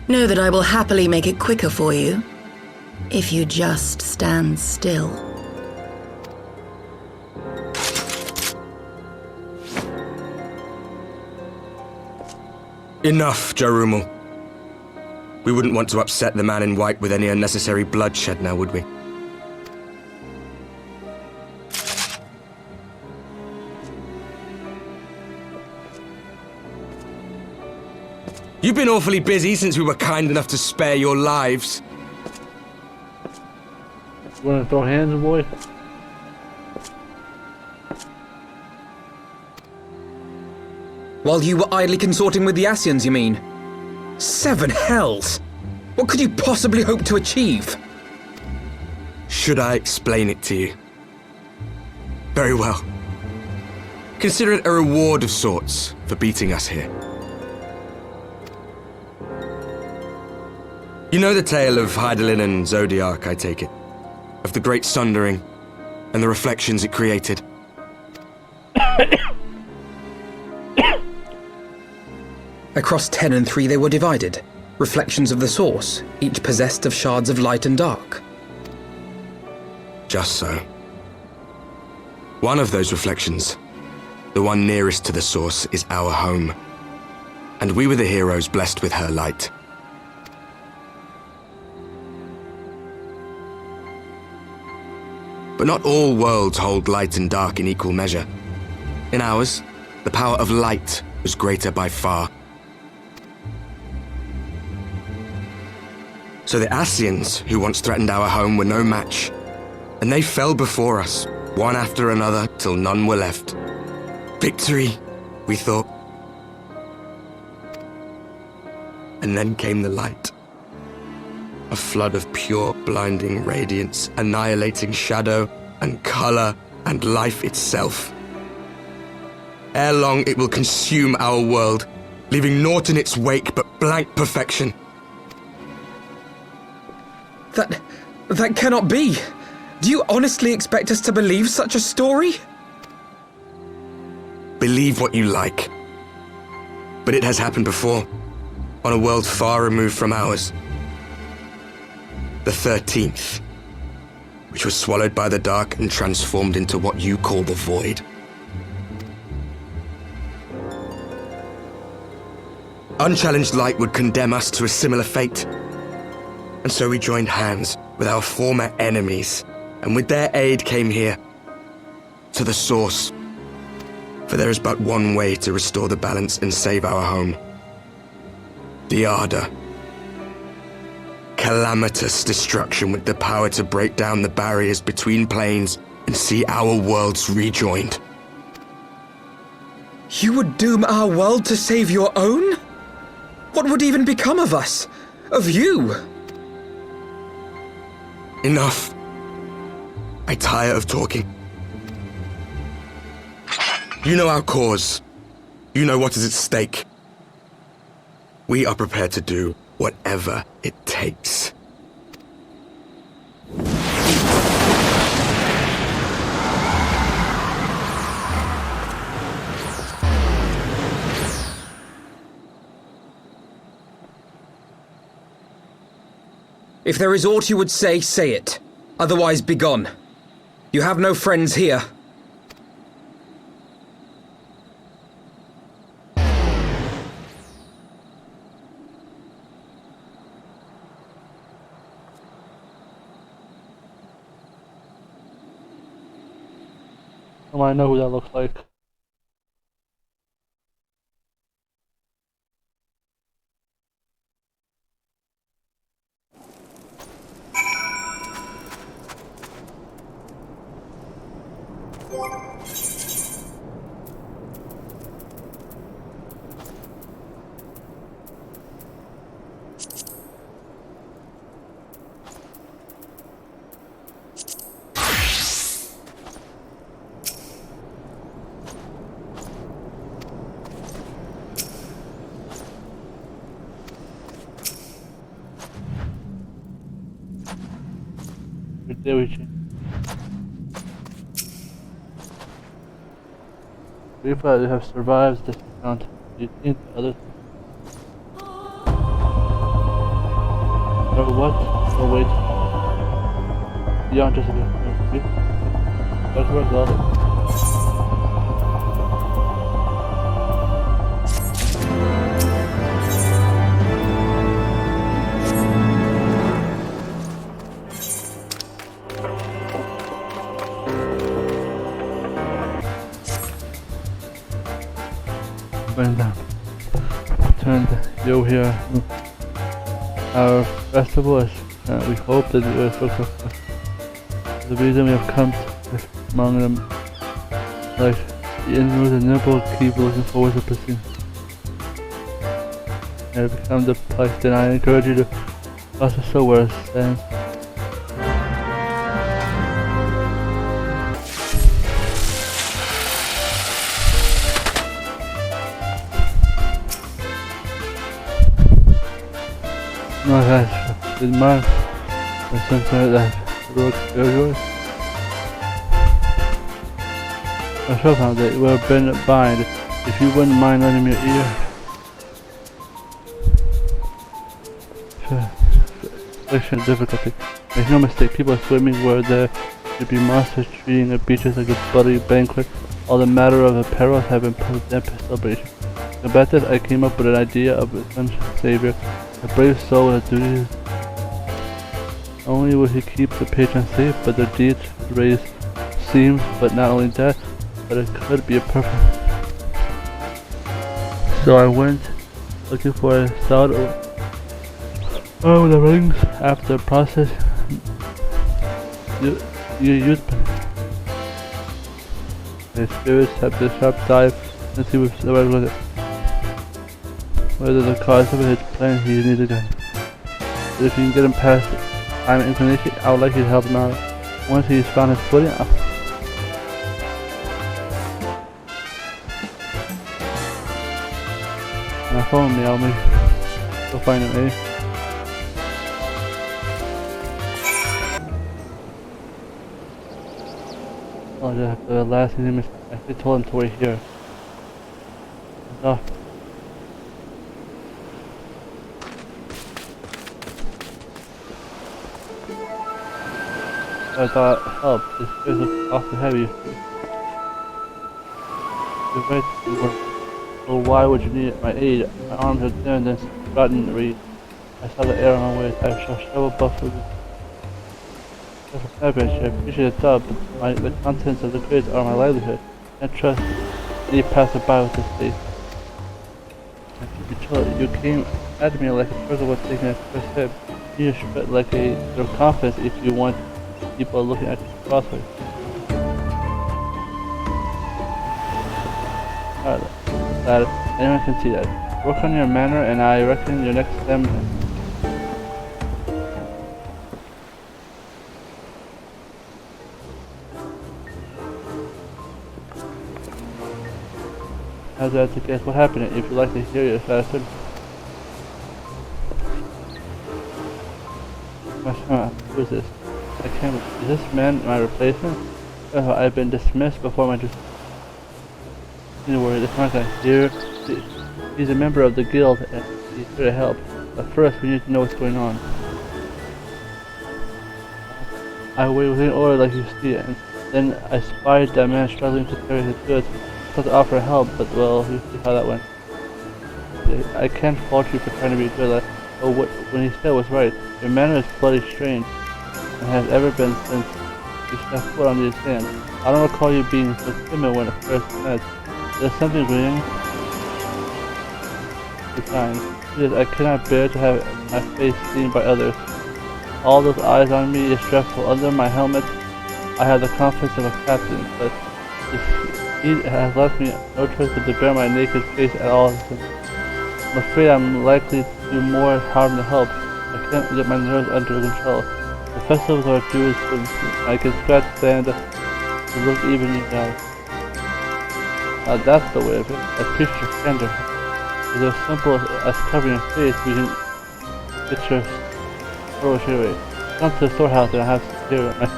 Know that I will happily make it quicker for you, if you just stand still.
Enough, Jarumal. We wouldn't want to upset the man in white with any unnecessary bloodshed now, would we? You've been awfully busy since we were kind enough to spare your lives.
You wanna throw hands, boy?
While you were idly consorting with the Asians, you mean? 7 hells! What could you possibly hope to achieve?
Should I explain it to you? Very well. Consider it a reward of sorts for beating us here. You know the tale of Hydaelyn and Zodiac, I take it? Of the Great Sundering and the reflections it created?
Across 10 and 3 they were divided. Reflections of the source, each possessed of shards of light and dark.
Just so. One of those reflections, the one nearest to the source, is our home. And we were the heroes blessed with her light. But not all worlds hold light and dark in equal measure. In ours, the power of light was greater by far. So the Asians, who once threatened our home, were no match. And they fell before us, one after another, till none were left. Victory, we thought. And then came the light. A flood of pure, blinding radiance, annihilating shadow and color and life itself. Ere long, it will consume our world, leaving naught in its wake but blank perfection.
That cannot be. Do you honestly expect us to believe such a story?
Believe what you like. But it has happened before, on a world far removed from ours. The 13th, which was swallowed by the dark and transformed into what you call the Void. Unchallenged light would condemn us to a similar fate. And so we joined hands with our former enemies, and with their aid came here, to the Source. For there is but one way to restore the balance and save our home. The Ardor. Calamitous destruction with the power to break down the barriers between planes and see our worlds rejoined.
You would doom our world to save your own? What would even become of us? Of you?
Enough. I tire of talking. You know our cause. You know what is at stake. We are prepared to do whatever it takes.
If there is aught you would say, say it. Otherwise, begone. You have no friends here.
Oh, I know who that looks like. There we go. We probably have survived this encounter. Do you think the others? Or what? Oh wait. Beyond just a bit. That's where the other. Turned you here. Our festival is, we hope that it will the reason we have come to among them, like the inroads and nimble, keep looking forward to pursuing. And it become the place, then I encourage you to also show where it stands. No, that's in mind. That's something like that. Works very well. I show how they were been bind. If you wouldn't mind letting me ear. Fiction difficulty. Make no mistake, people swimming were there to be monsters treating the beaches like a bloody banquet. All the matter of apparel have been put in for celebration. About this, I came up with an idea of a sunshine savior. A brave soul with a duty. Only would he keep the patrons safe, but their deeds raise seems, but not only that, but it could be a perfect. So I went looking for a salt over the rings. After the process, you use the spirits have the sharp dive and see what's with it. Whether the cause of his plan he needed to. But if you can get him past time and inclination, I would like you to help him out. Once he's found his footing, Now follow me, I'll go find him, eh? Oh, the last thing is I actually told him to wait here. I thought, help, this is awfully heavy. You're right, so why would you need my aid? My arms are thin and forgotten to read. I saw the air on my way. I shall shovel buffalo. I appreciate the job, but the contents of the crates are my livelihood. I can't trust any passerby with this faith. You came at me like a person was taking a first step. You should like a sort of confidence if you want people looking at you crossways. Alright, anyone can see that. Work on your manner and I reckon your next step. How's that to guess what happened? If you'd like to hear it faster. Who is this? I can't. Is this man my replacement? I've been dismissed before my. Anyway, this man's here. He's a member of the guild and he's here to help. But first, we need to know what's going on. I wait within order like you see, and then I spied that man struggling to carry his goods. I thought to offer help, but well, you see how that went. I can't fault you for trying to be good. But when he said was right. Your manner is bloody strange, and has ever been since you stepped foot on these sands. I don't recall you being so timid when it first met. There's something ringing. Besides, I cannot bear to have my face seen by others. All those eyes on me is dreadful. Under my helmet, I have the confidence of a captain, but he has left me no choice but to bear my naked face at all. I'm afraid I'm likely to do more harm than help. I can't get my nerves under control. The festivals are due soon. I can scratch sand to look even in the eye. That's the way of it. I appreciate your candor. It's as simple as covering your face. We can get your throat away. Come to the storehouse and I have to hear it.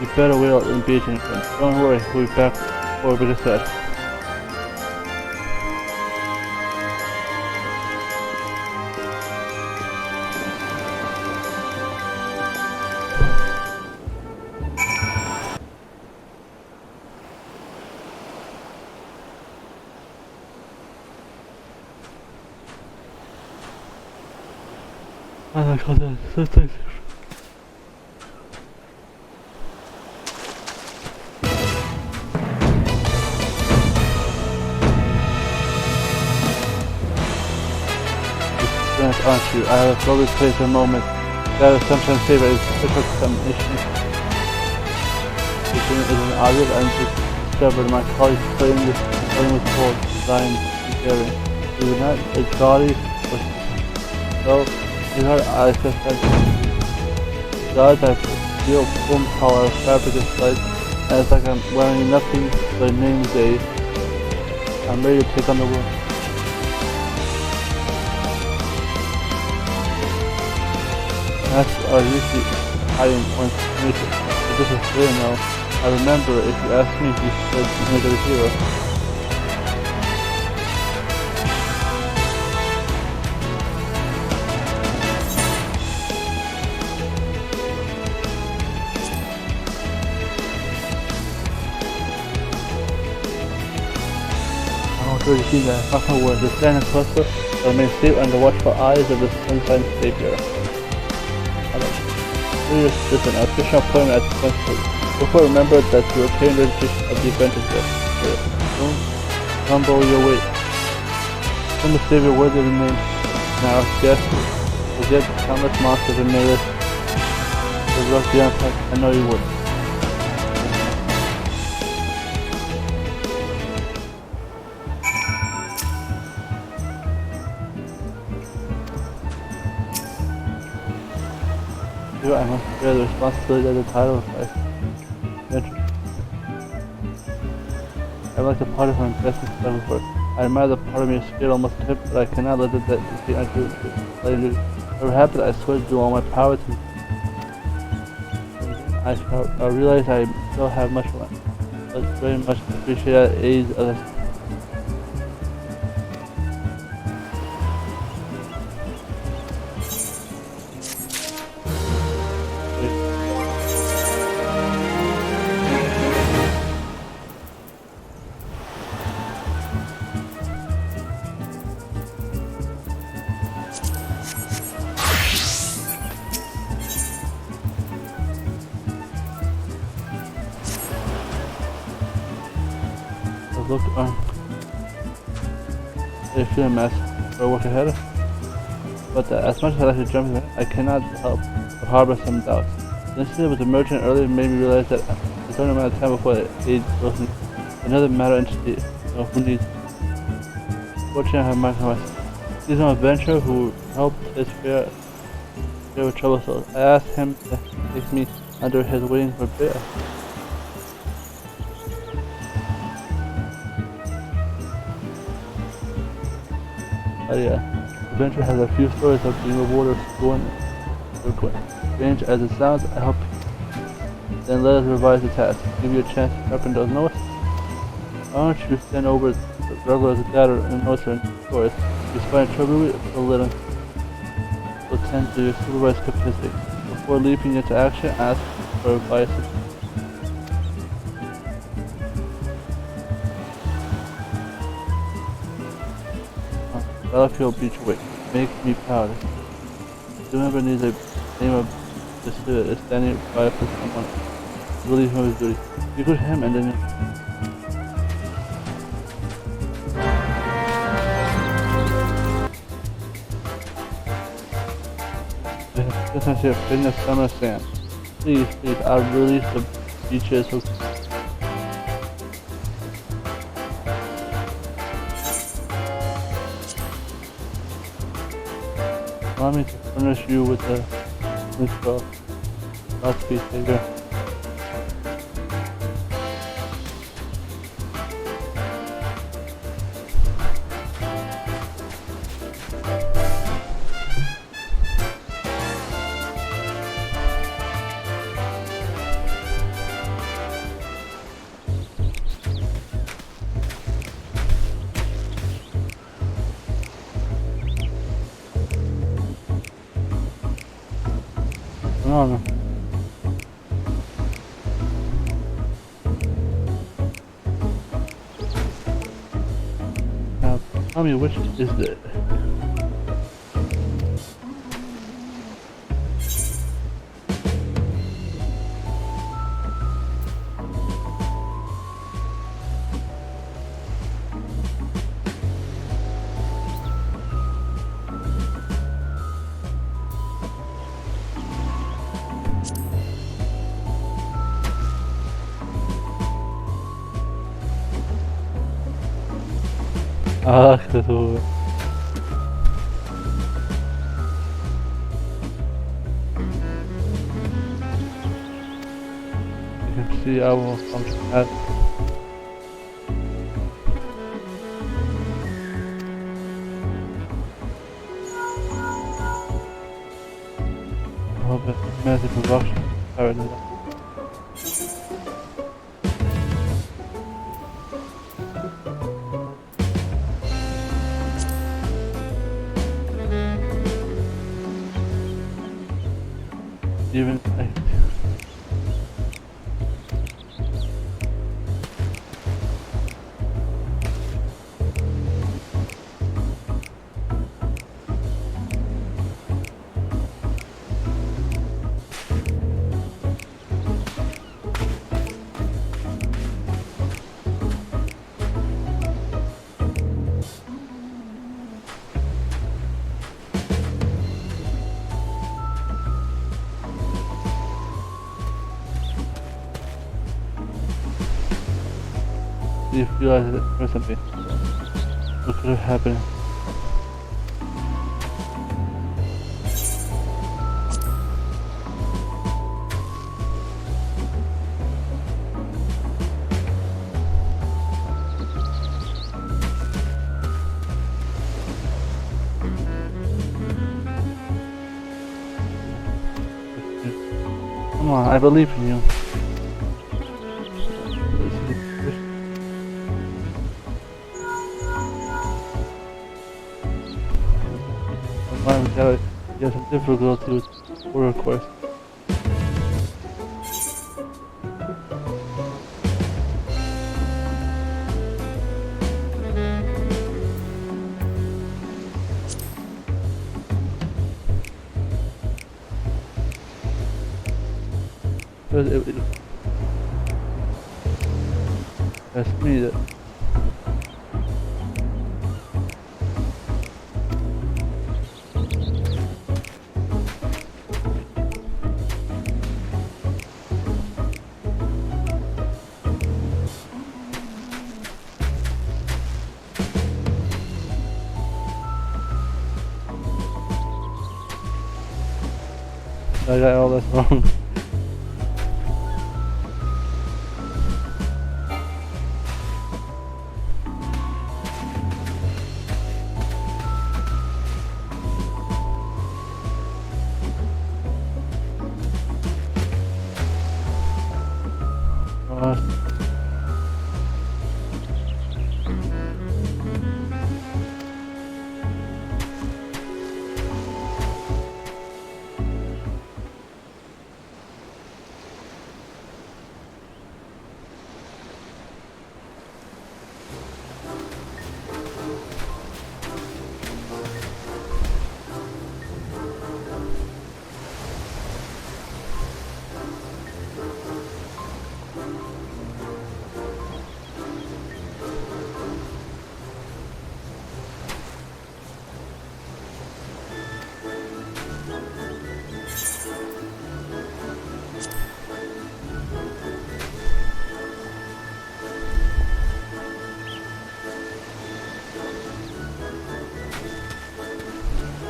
You better wheel it in beach and don't worry, we'll be back before we get set. Oh my god, that's so toxic. Aren't you? I have always played for a moment. That is sometimes favor is difficult combination. It is obvious and discovered my colleagues playing with cold design and caring. We would not a gaudy or so in her eyes that gods have steel foam collar fabric is light and it's like I'm wearing nothing but a name day. I'm ready to take on the world. That's our usually hiding point information. But this is clear now. I remember if you asked me, you said another hero. I don't really see that. Not my word. The stand and cluster remain safe under the watchful eyes of the sunshine savior. Listen, our official appointment at the festival. Before remember that you obtained registration of the adventure here. Don't humble your weight. Come to save your worthy name. Now, guess, forget the countless monsters and melee. The rough beyond time. I know you would. I must bear the responsibility of the title of life. I would like to apologize for my investment in Lalafell. I admire the part of me is scared almost to him, but I cannot let that defeat I do. Whatever happens, I swear to do all my power to. I realize I still have much left, but very much appreciate the aid of the. Look I feel a mess for work ahead, but as much as I like to jump in, I cannot help but harbor some doubts. The incident with the merchant earlier made me realize that it's only a matter of time before the aid goes in another matter entity who needs. Fortunately, I have my myself. He's an adventurer who helped his fair with trouble, so I asked him to take me under his wing for bail. Yeah, adventure has a few stories of being rewarded for going strange as it sounds. I hope then let us revise the task. Give you a chance to sharpen those notes. Why don't you send over the regulars data and notes and stories? If you find trouble with a little, will tend to supervise capacity. Before leaping into action, ask for advice. Lalafell Beach Wake. Make me proud. Whoever needs a name of the spirit is standing by for someone. Relieve him of his duty. You go to him and then Listen to your fitness summer sand. Please, I'll release the beaches of allow me to furnish you with a list Godspeed, Kaiser. No. Now, tell me which is it? 그래도 you can see I will function at massive production apparently. Even you realize that there was something what could have happened. on, I believe in you. I'm gotta get some difficulty with order quest. That's me that. I got all this wrong.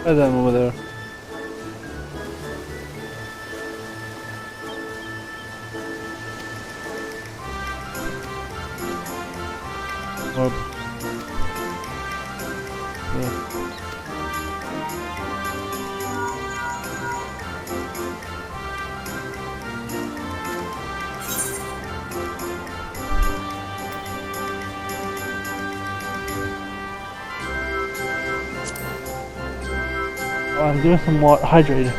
Try them over there. Or I'm doing some water, hydrated.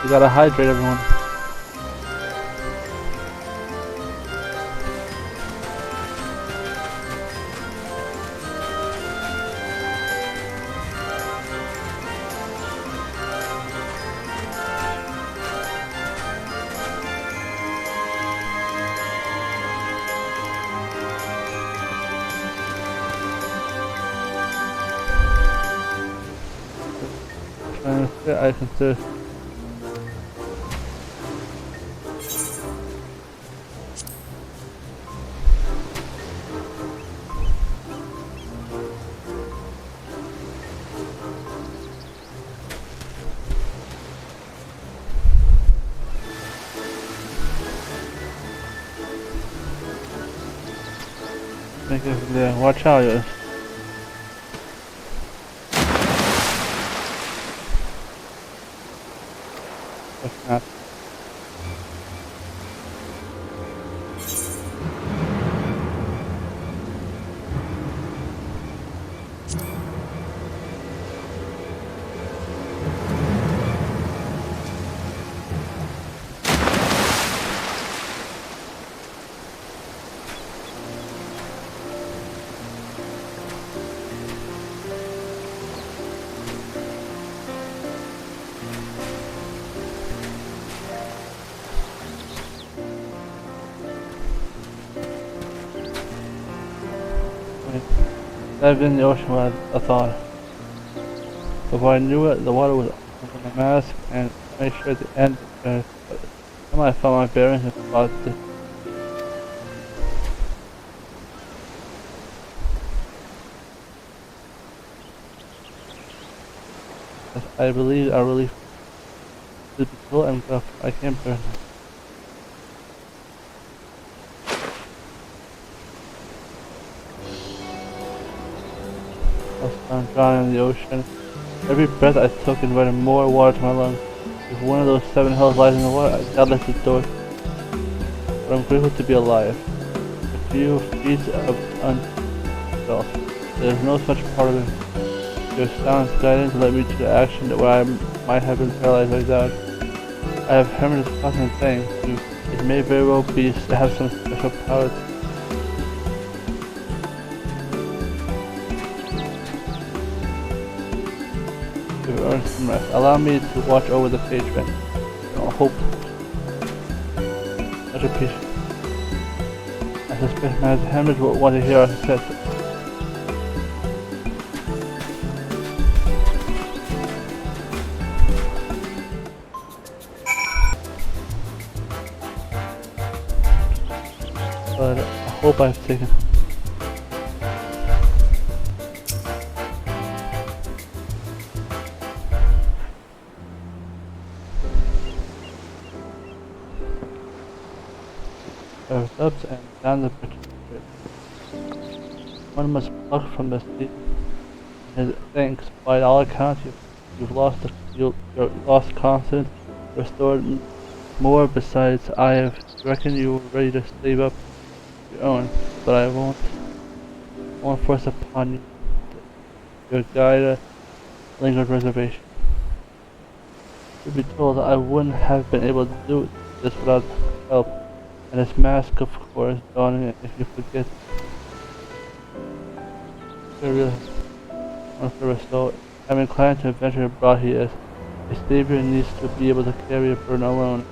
You gotta hydrate, everyone. I can do. Make it there. Watch out, you. Not. Dive in the ocean with a thought. Before I knew it, the water was on the mask and made sure at the end somehow I found my bearings and thought this. I believe our relief is cool and tough. I can't burn it. I'm drowning in the ocean. Every breath I took invited more water to my lungs. If one of those 7 hells lies in the water, God lets it do it. But I'm grateful to be alive. A few feet of unself. There is no such part of it. Your sound's guidance led me to the action where I might have been paralyzed by doubt. I have heard this constant saying, it may very well be to have some special power. Allow me to watch over the patron. I hope. Much appreciated. I suspect Master Hammond will want to hear our success. But I hope I've taken. Up and down the bridge. One must pluck from the sea. His thanks, by all accounts, you've lost confidence, restored more. Besides, I reckon you were ready to save up your own, but I won't force upon you. Your guide lingered reservation. To be told, I wouldn't have been able to do this without help. And his mask, of course, donning it if you forget. Really unfair, so I'm inclined to venture abroad he is. A savior needs to be able to carry a burden alone.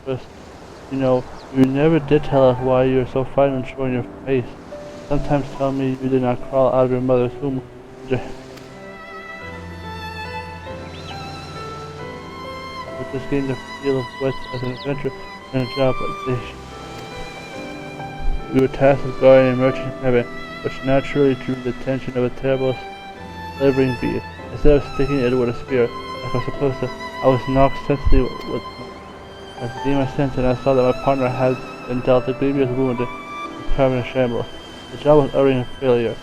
First, you know, you never did tell us why you were so frightened when showing your face. Sometimes tell me you did not crawl out of your mother's womb. With this gained the feel of wits as an adventure. And a job like this. We were tasked with guarding a merchant heaven, which naturally drew the attention of a terrible slavering bee. Instead of sticking it with a spear, like I was supposed to, I was knocked senselessly with I redeemed my sense and I saw that my partner had been dealt a grievous wound and carved in a shambles. The job was uttering a failure,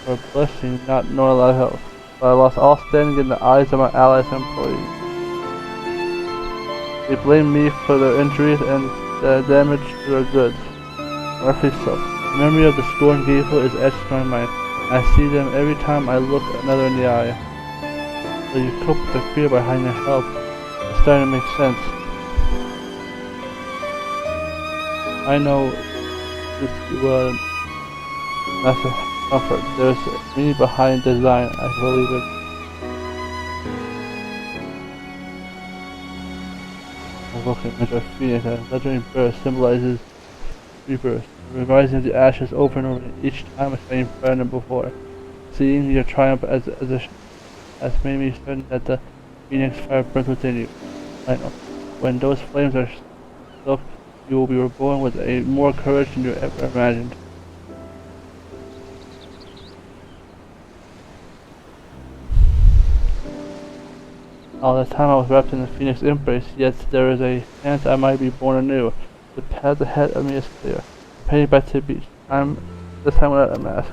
for a blessing not known a lot of help, but I lost all standing in the eyes of my allies and employees. They blame me for their injuries and the damage to their goods. Roughly so. The memory of the scorned gable is etched in my mind. I see them every time I look another in the eye. So you cope with the fear behind your help. It's starting to make sense. I know this was massive comfort. There's meaning behind design. I believe it. Evoking image of Phoenix, a legendary bird symbolizes rebirth, revising the ashes over and over, each time a flame brighter than before. Seeing your triumph as made me certain that the Phoenix fire burns within you. I know. When those flames are stoked, you will be reborn with a more courage than you ever imagined. All the time I was wrapped in the Phoenix embrace, yet there is a chance I might be born anew. The path ahead of me is clear. I'm heading back to the beach. This time without a mask.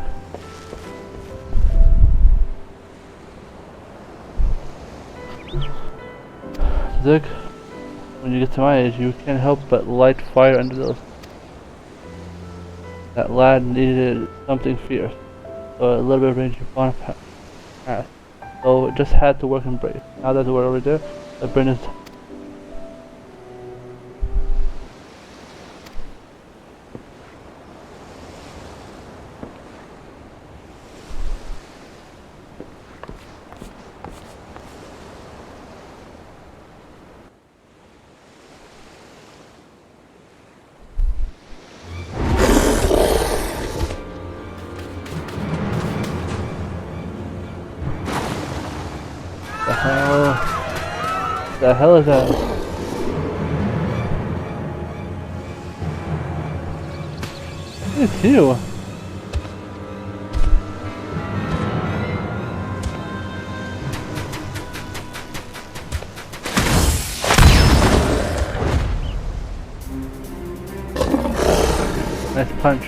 Zig, when you get to my age, you can't help but light fire under those. That lad needed something fierce, so a little bit of range of bonfire. So it just had to work and brave. Now that we're over there, the burn is. The hell is that? It's you. Nice punch.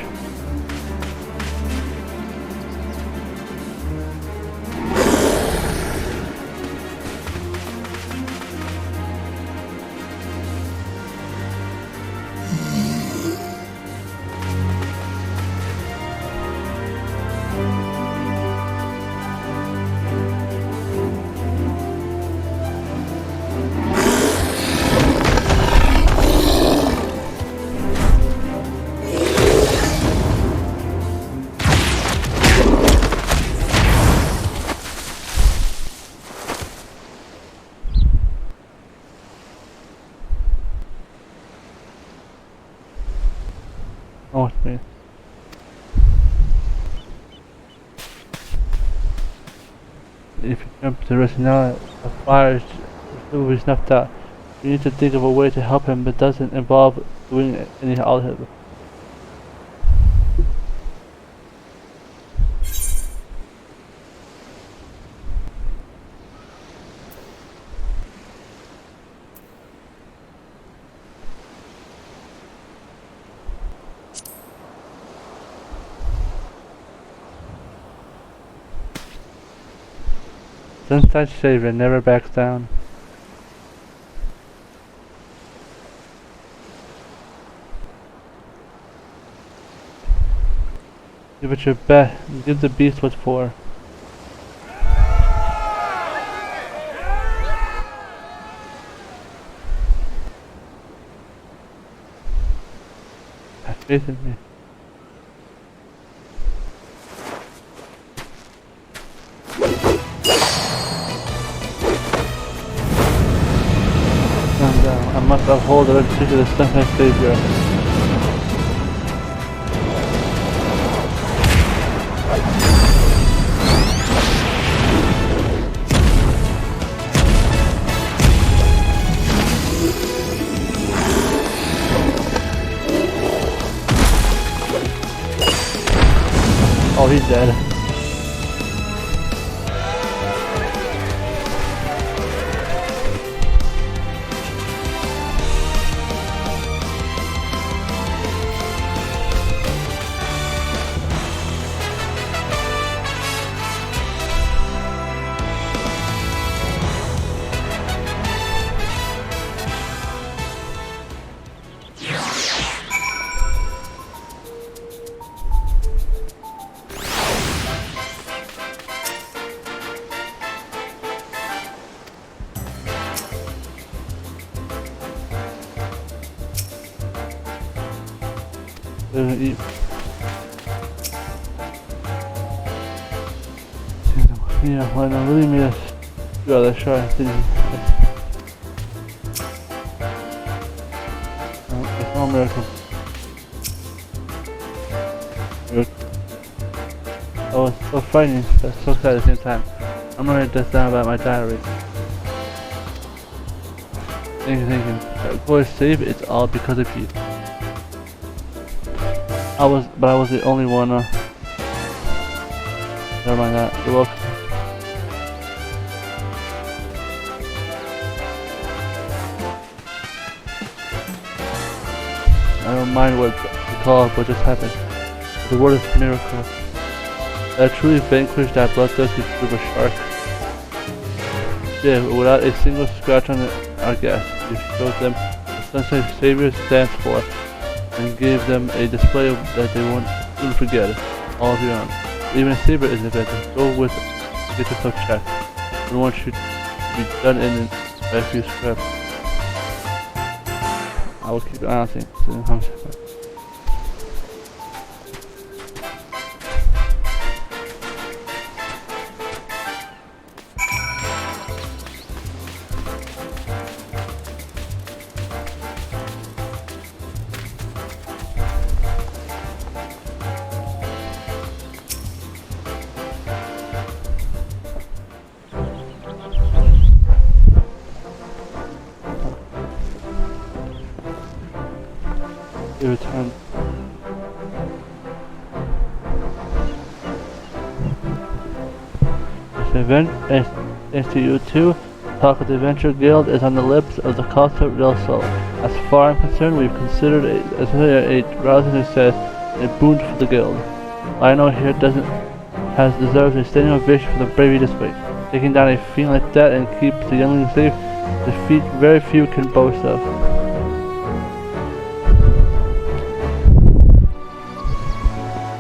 Oh, me. If you jump to risk now, the fire will be snuffed out. You need to think of a way to help him that doesn't involve doing any all him. Sunshine Savior never backs down. Give it your best. Give the beast what's for. Have faith in me. I must uphold the reputation of the Sunshine Savior. Oh, he's dead. Yeah, when I really made a few other shots, it's no miracle. I was so frightened, but so sad at the same time. I'm gonna write this down about my diary. Thinking, that boy safe, it's all because of you. I was the only one. Never mind that. You're welcome. I don't mind what you call it, what just happened. The word is miracle. That truly vanquished that bloodthirsty group of sharks. Yeah, without a single scratch on our guests, you showed them the Sunshine Savior stands for, and gave them a display that they won't soon forget. All of your own. Even a saber is invented. Go with it. Get yourself checked. We want you to be done in by a few scraps. I will keep an eye on things. Return. This event, thanks to you two, talk of the Adventure Guild is on the lips of the Kaiser Real Soul. As far as I'm concerned, we've considered a rousing success and a boon for the guild. I know here deserves a standing ovation for the bravery displayed. Taking down a fiend like that and keep the youngling safe, the feat very few can boast of.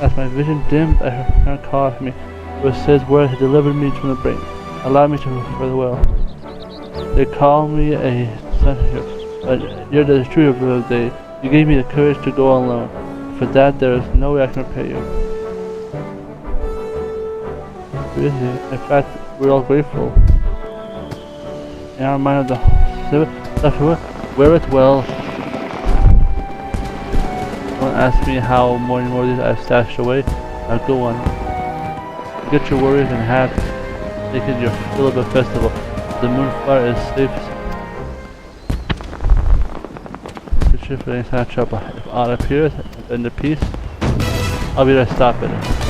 As my vision dimmed, I heard her call after me. It was his word had delivered me from the brink, allowed me to further well. They call me a son, but you're the true of the you gave me the courage to go alone. For that, there is no way I can repay you. In fact, we're all grateful. In our mind of the wear it well. Don't ask me how more and more of these I've stashed away. Now go on. Get your warriors and have taken your fill of a festival. The moonfire is safe. For the next time trouble. If aught appears, end the peace, I'll be there to stop it.